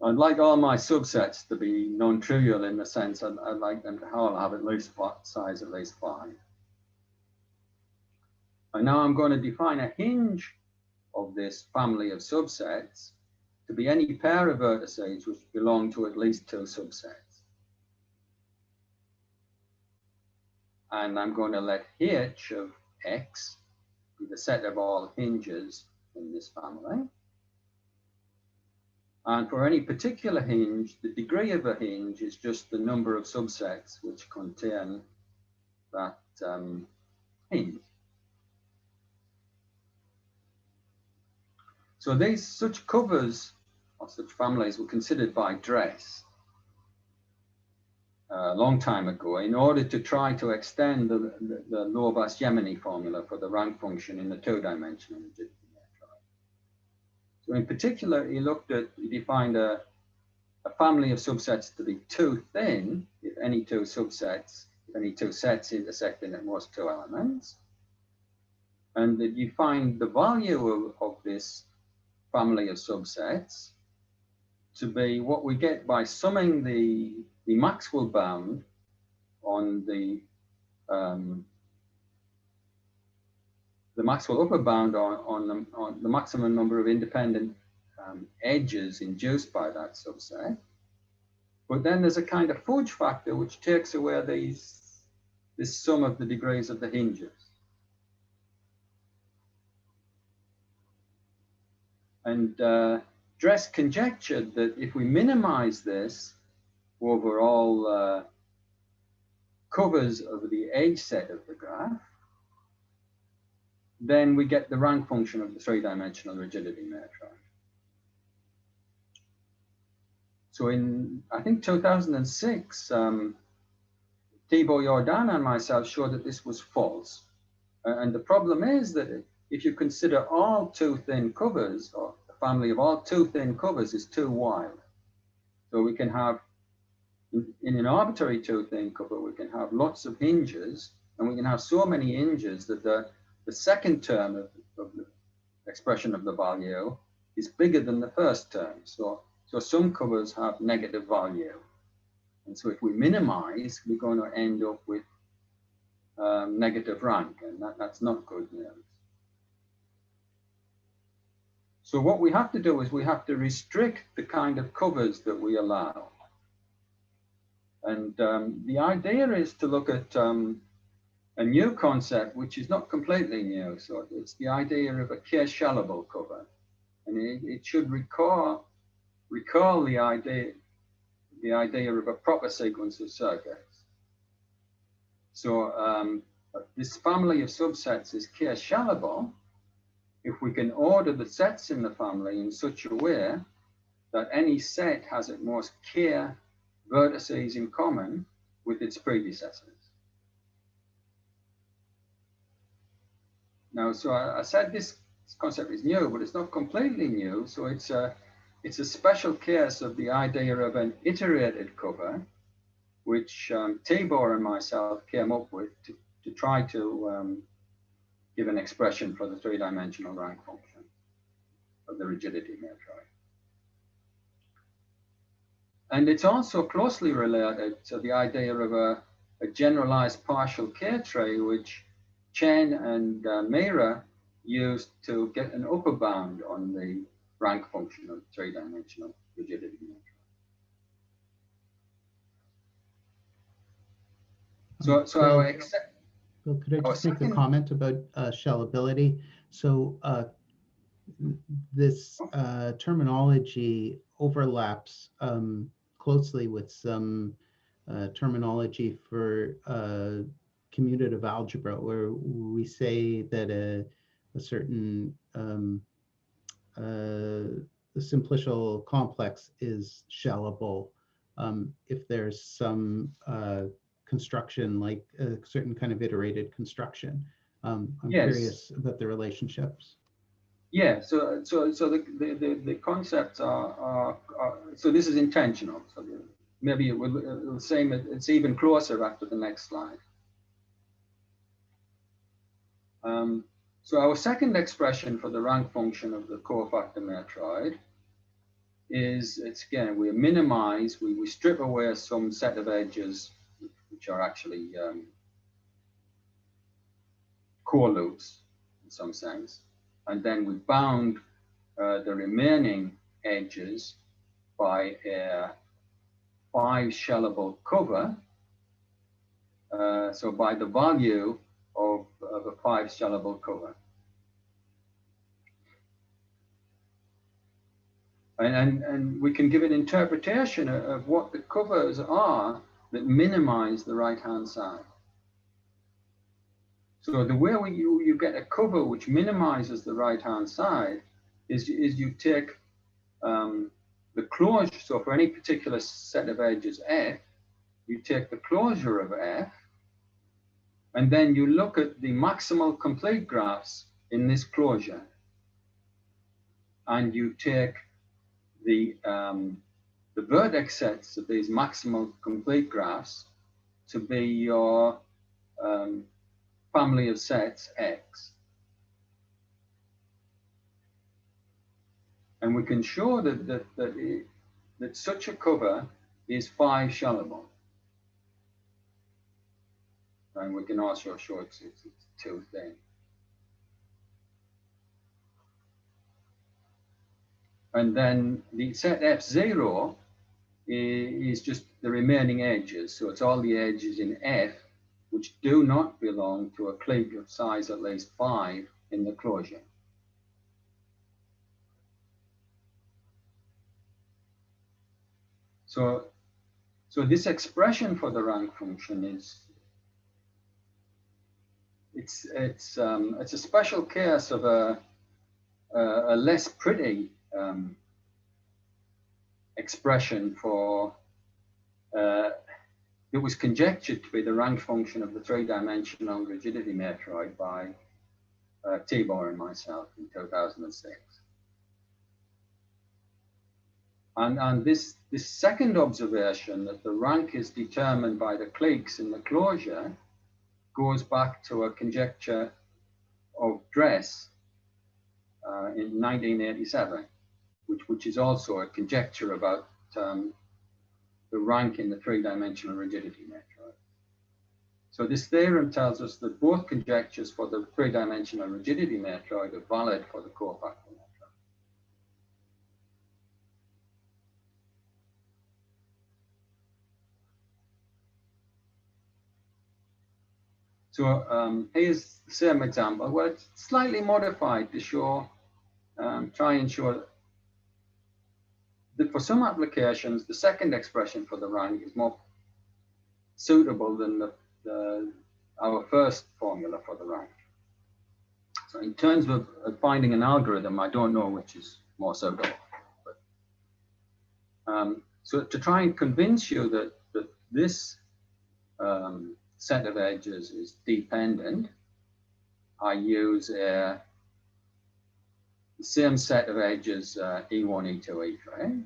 like all my subsets to be non-trivial in the sense I'd like them to all have at least size at least 5. And now I'm going to define a hinge of this family of subsets to be any pair of vertices which belong to at least two subsets. And I'm going to let H of X be the set of all hinges in this family. And for any particular hinge, the degree of a hinge is just the number of subsets which contain that hinge. So these such covers or such families were considered by Dress a long time ago in order to try to extend the Lovász-Gemini formula for the rank function in the two-dimensional rigidity matrix. So in particular, he defined a family of subsets to be too thin if any two sets intersect in at most two elements. And that you find the value of this family of subsets to be what we get by summing the maximal bound on the maximal upper bound on the maximum number of independent edges induced by that subset. But then there's a kind of fudge factor which takes away this sum of the degrees of the hinges. And Dress conjectured that if we minimize this over all covers of the edge set of the graph, then we get the rank function of the three-dimensional rigidity matrix. So in, I think, 2006, Thibaut Jordan and myself showed that this was false. And the problem is that if you consider all too thin covers, or the family of all too thin covers is too wide. So we can have, in an arbitrary too thin cover, we can have lots of hinges, and we can have so many hinges that the second term of the expression of the value is bigger than the first term. So some covers have negative value. And so if we minimize, we're going to end up with negative rank, and that's not good news. So what we have to do is we have to restrict the kind of covers that we allow. And the idea is to look at a new concept, which is not completely new. So it's the idea of a K-shellable cover. And it should recall the idea of a proper sequence of circuits. So this family of subsets is K-shellable if we can order the sets in the family in such a way that any set has at most K vertices in common with its predecessors. Now, so I said this concept is new, but it's not completely new. So it's a special case of the idea of an iterated cover, which Tibor and myself came up with to try to give an expression for the three-dimensional rank function of the rigidity matrix. And it's also closely related to the idea of a generalized partial K-tree, which Chen and Meira used to get an upper bound on the rank function of three-dimensional rigidity matrix. So I accept. Bill, could I just make a comment about shellability? So this terminology overlaps closely with some terminology for commutative algebra, where we say that a certain simplicial complex is shellable if there's some construction, like a certain kind of iterated construction. I'm curious about the relationships. Yeah, so the concepts are so this is intentional. So maybe it'll seem it's even closer after the next slide. So our second expression for the rank function of the cofactor matroid is, it's again, we minimize, we strip away some set of edges which are actually core loops, in some sense. And then we bound the remaining edges by a 5-shellable cover. So by the value of a 5-shellable cover. And we can give an interpretation of what the covers are that minimize the right-hand side. So the way you get a cover which minimizes the right-hand side is you take the closure. So for any particular set of edges F, you take the closure of F, and then you look at the maximal complete graphs in this closure, and you take the vertex sets of these maximal complete graphs to be your family of sets X. And we can show that such a cover is 5-shellable. And we can also show it's too thin. And then the set F0 is just the remaining edges. So it's all the edges in F which do not belong to a clique of size at least 5 in the closure. So this expression for the rank function is it's a special case of a less pretty expression for it was conjectured to be the rank function of the 3-dimensional rigidity matroid by Tibor and myself in 2006. And this second observation that the rank is determined by the cliques in the closure goes back to a conjecture of Dress in 1987, which is also a conjecture about the rank in the 3-dimensional rigidity matroid. So this theorem tells us that both conjectures for the 3-dimensional rigidity matroid are valid for the cofactor matroid. So here's the same example. Well, it's slightly modified to show, try and show that for some applications, the second expression for the rank is more suitable than our first formula for the rank. So in terms of finding an algorithm, I don't know which is more suitable. But, so to try and convince you that this set of edges is dependent, I use the same set of edges E1, E2, E3.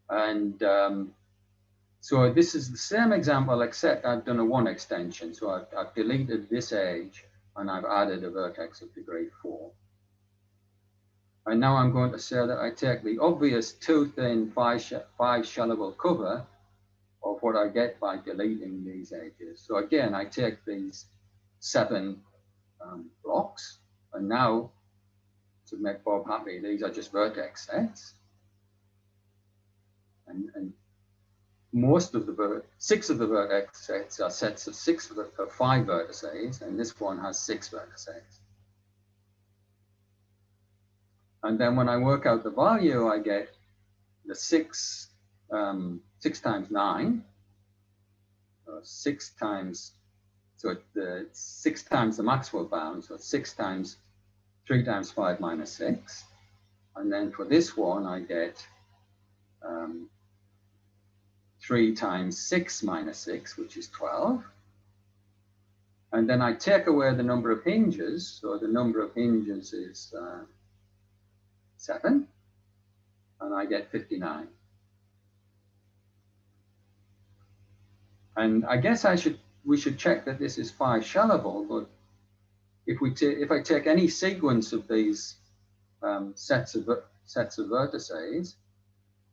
And so this is the same example, except I've done a 1 extension. So I've deleted this edge and I've added a vertex of degree 4. And now I'm going to say that I take the obvious too thin 5-shellable cover of what I get by deleting these edges. So again, I take these 7 blocks, and now to make Bob happy, these are just vertex sets. And most of the 6 of the vertex sets are sets of 5 vertices, and this one has 6 vertices. And then when I work out the value, I get the 6 times 9, 6 times, so the 6 times the maximal bound, so 6 times 3 times 5 minus 6. And then for this one, I get 3 times 6 minus 6, which is 12. And then I take away the number of hinges. So the number of hinges is 7. And I get 59. And I guess we should check that this is 5-shellable, but if I take any sequence of these sets of vertices,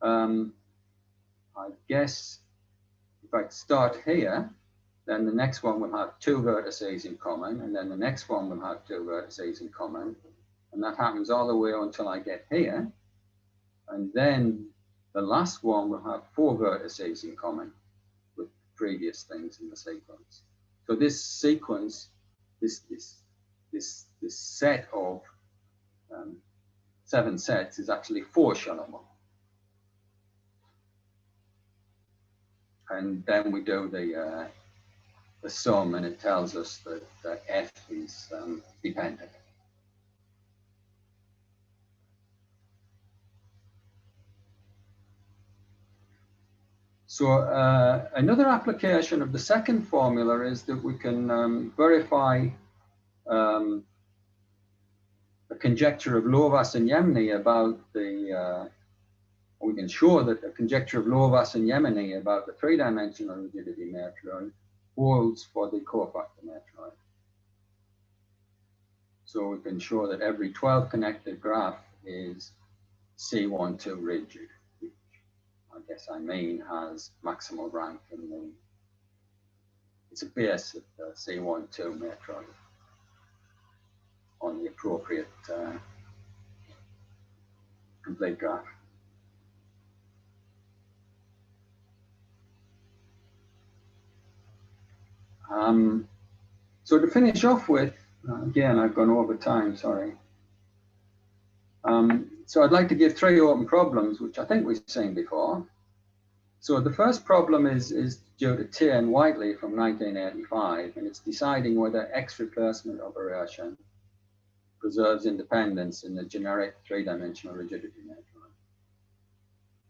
I guess if I start here then the next one will have 2 vertices in common, and then the next one will have 2 vertices in common. And that happens all the way until I get here. And then the last one will have 4 vertices in common with previous things in the sequence. So this sequence, this set of 7 sets is actually 4 shalom. And then we do the sum, and it tells us that F is dependent. So another application of the second formula is that we can verify a conjecture of Lovász and Yemeni about the, we can show that a conjecture of Lovász and Yemeni about the 3-dimensional rigidity matroid holds for the cofactor matroid. So we can show that every 12 connected graph is C12 rigid, which I guess I mean has maximal rank in the, it's a base of the C12 matroid on the appropriate complete graph. So to finish off with, again, I've gone over time, sorry. So I'd like to give 3 open problems, which I think we've seen before. So the first problem is due to T and Whiteley from 1985, and it's deciding whether X replacement operation preserves independence in the generic 3-dimensional rigidity matroid.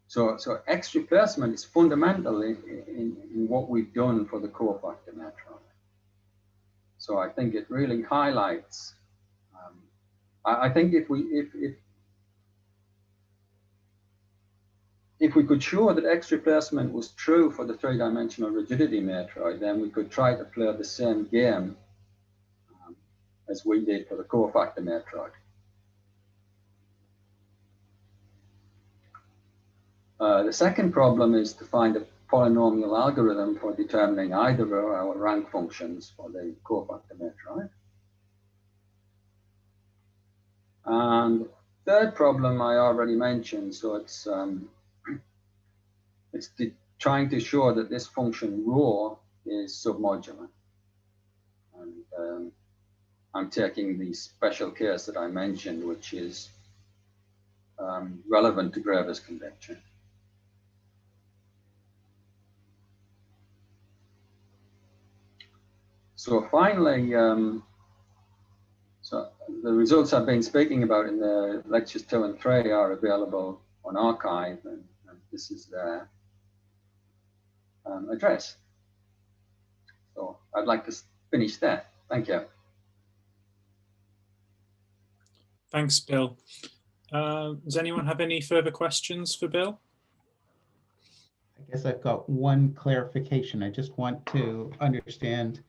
So X replacement is fundamental in what we've done for the cofactor matroid. So I think it really highlights. I think if we could show that X replacement was true for the 3-dimensional rigidity matroid, then we could try to play the same game as we did for the cofactor matroid. The second problem is to find a polynomial algorithm for determining either of our rank functions for the cofactor matroid. And third problem I already mentioned, so it's trying to show that this function rho is submodular. And I'm taking the special case that I mentioned, which is relevant to Graeber's conjecture. So finally, so the results I've been speaking about in the lectures 2 and 3 are available on archive, and this is their address. So I'd like to finish there. Thank you. Thanks, Bill. Does anyone have any further questions for Bill? I guess I've got one clarification. I just want to understand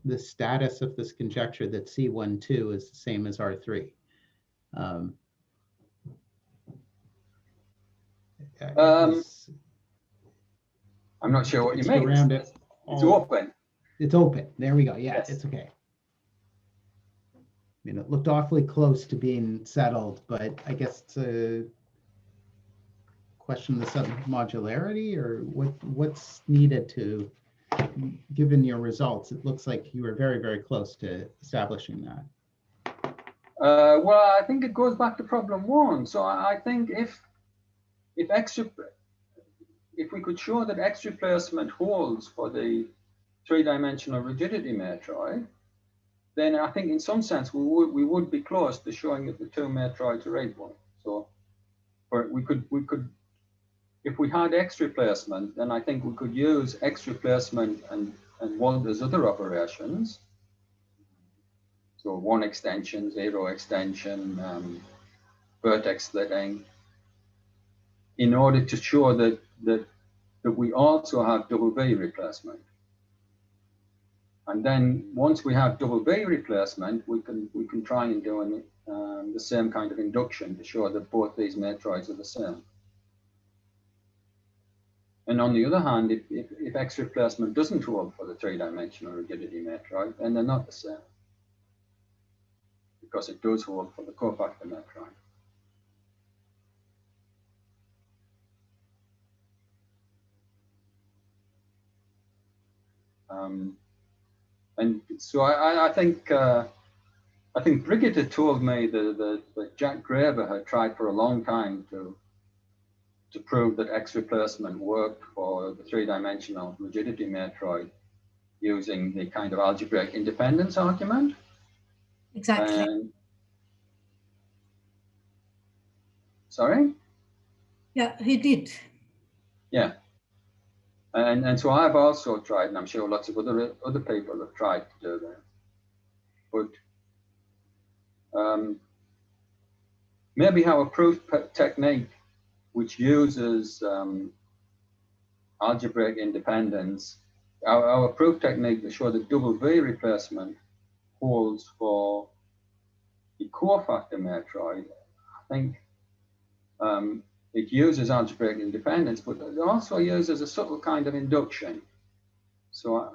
the status of this conjecture that C12 is the same as R3. I'm not sure what you mean. Around it's open. It's open. There we go. Yeah, Yes. It's okay. I mean, it looked awfully close to being settled, but I guess it's a question of the submodularity, or what's needed to, given your results, it looks like you were very, very close to establishing that. Well, I think it goes back to problem 1. So I think if we could show that X replacement holds for the 3-dimensional rigidity matroid, then I think in some sense we would be close to showing that the 2 matroids are equal. So we could if we had X replacement, then I think we could use X replacement and Walter's other operations. So 1 extension, 0 extension, vertex splitting, in order to show that we also have double V replacement. And then once we have double V replacement, we can try and do the same kind of induction to show that both these matroids are the same. And on the other hand, if X replacement doesn't hold for the three-dimensional rigidity matroid, then they're not the same, because it does hold for the cofactor matroid. And so I think Brigitte had told me that Jack Graeber had tried for a long time to prove that X replacement worked for the three-dimensional rigidity matroid using the kind of algebraic independence argument. Exactly. And, sorry? Yeah, he did. Yeah. And so I've also tried, and I'm sure lots of other people have tried to do that. But maybe our proof technique, which uses algebraic independence, our proof technique to show that double V replacement holds for the cofactor matroid, I think it uses algebraic independence, but it also uses a subtle kind of induction. So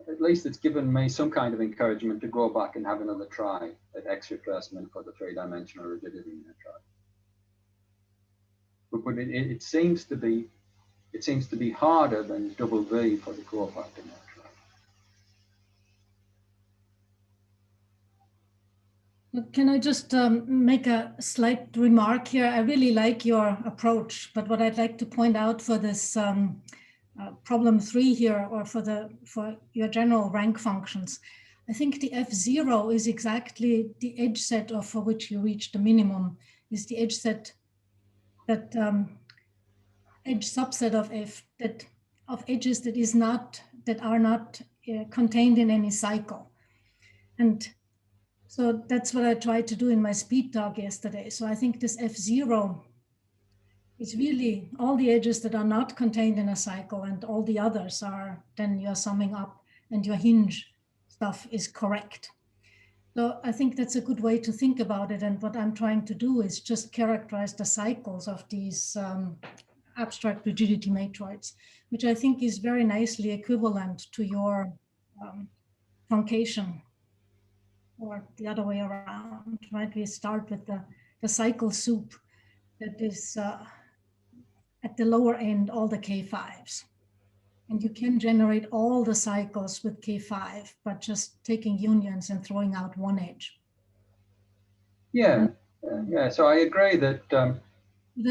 at least it's given me some kind of encouragement to go back and have another try at X replacement for the three-dimensional rigidity matroid. But it seems to be harder than double V for the cofactor matroid. Can I just make a slight remark here? I really like your approach, but what I'd like to point out for this problem 3 here, or for your general rank functions, I think the F0 is exactly the edge set for which you reach the minimum, is the edge set that edge subset of F of edges that are not contained in any cycle. And so that's what I tried to do in my speed talk yesterday. So I think this F0 is really all the edges that are not contained in a cycle, and all the others are, then you're summing up and your hinge stuff is correct. So I think that's a good way to think about it. And what I'm trying to do is just characterize the cycles of these abstract rigidity matroids, which I think is very nicely equivalent to your truncation, or the other way around, right? We start with the cycle soup that is at the lower end, all the K5s. And you can generate all the cycles with K5, but just taking unions and throwing out one edge. Yeah, yeah. So I agree that,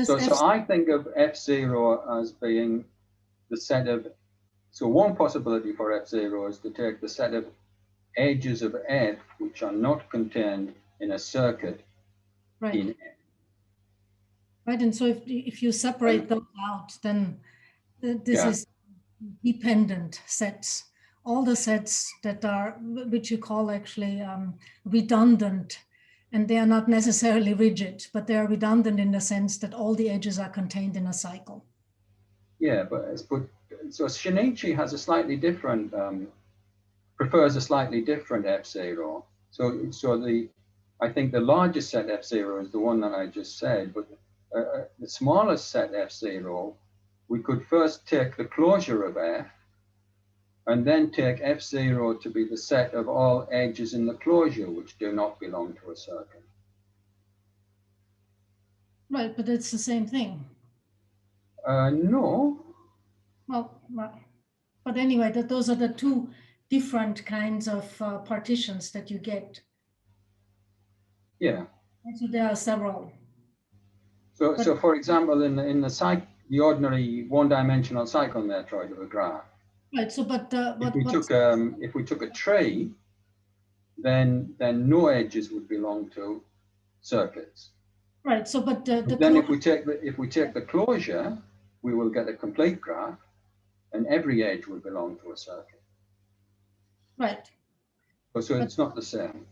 so I think of F0 as being the set of, so one possibility for F0 is to take the set of edges of F which are not contained in a circuit in F. Right, and so if you separate those out, then this is dependent sets. All the sets that are, which you call actually redundant, and they are not necessarily rigid, but they are redundant in the sense that all the edges are contained in a cycle. Yeah, but so Shin-Ichi has a slightly different, prefers a slightly different F0. So I think the largest set F0 is the one that I just said, but the smallest set F0, we could first take the closure of F, and then take F0 to be the set of all edges in the closure which do not belong to a circle. Right, but it's the same thing. No. Well, but anyway, those are the two different kinds of partitions that you get. Yeah. And so there are several. So for example, in the ordinary one-dimensional cycle matroid of a graph. Right. So, if we took a tree, then no edges would belong to circuits. Right. So, but then if we take the closure, we will get a complete graph, and every edge will belong to a circuit. Right. So it's not the same.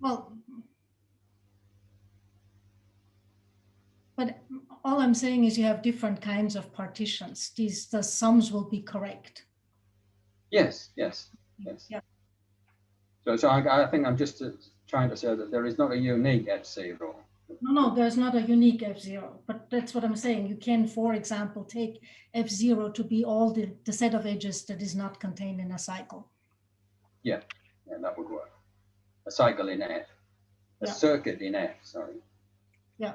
Well, but all I'm saying is you have different kinds of partitions. The sums will be correct. Yes. Yeah. So I think I'm just trying to say that there is not a unique F0. No, there's not a unique F0, but that's what I'm saying. You can, for example, take F0 to be all the set of edges that is not contained in a cycle. Yeah, that would work. A cycle in F, a Yeah. circuit in F, sorry. Yeah.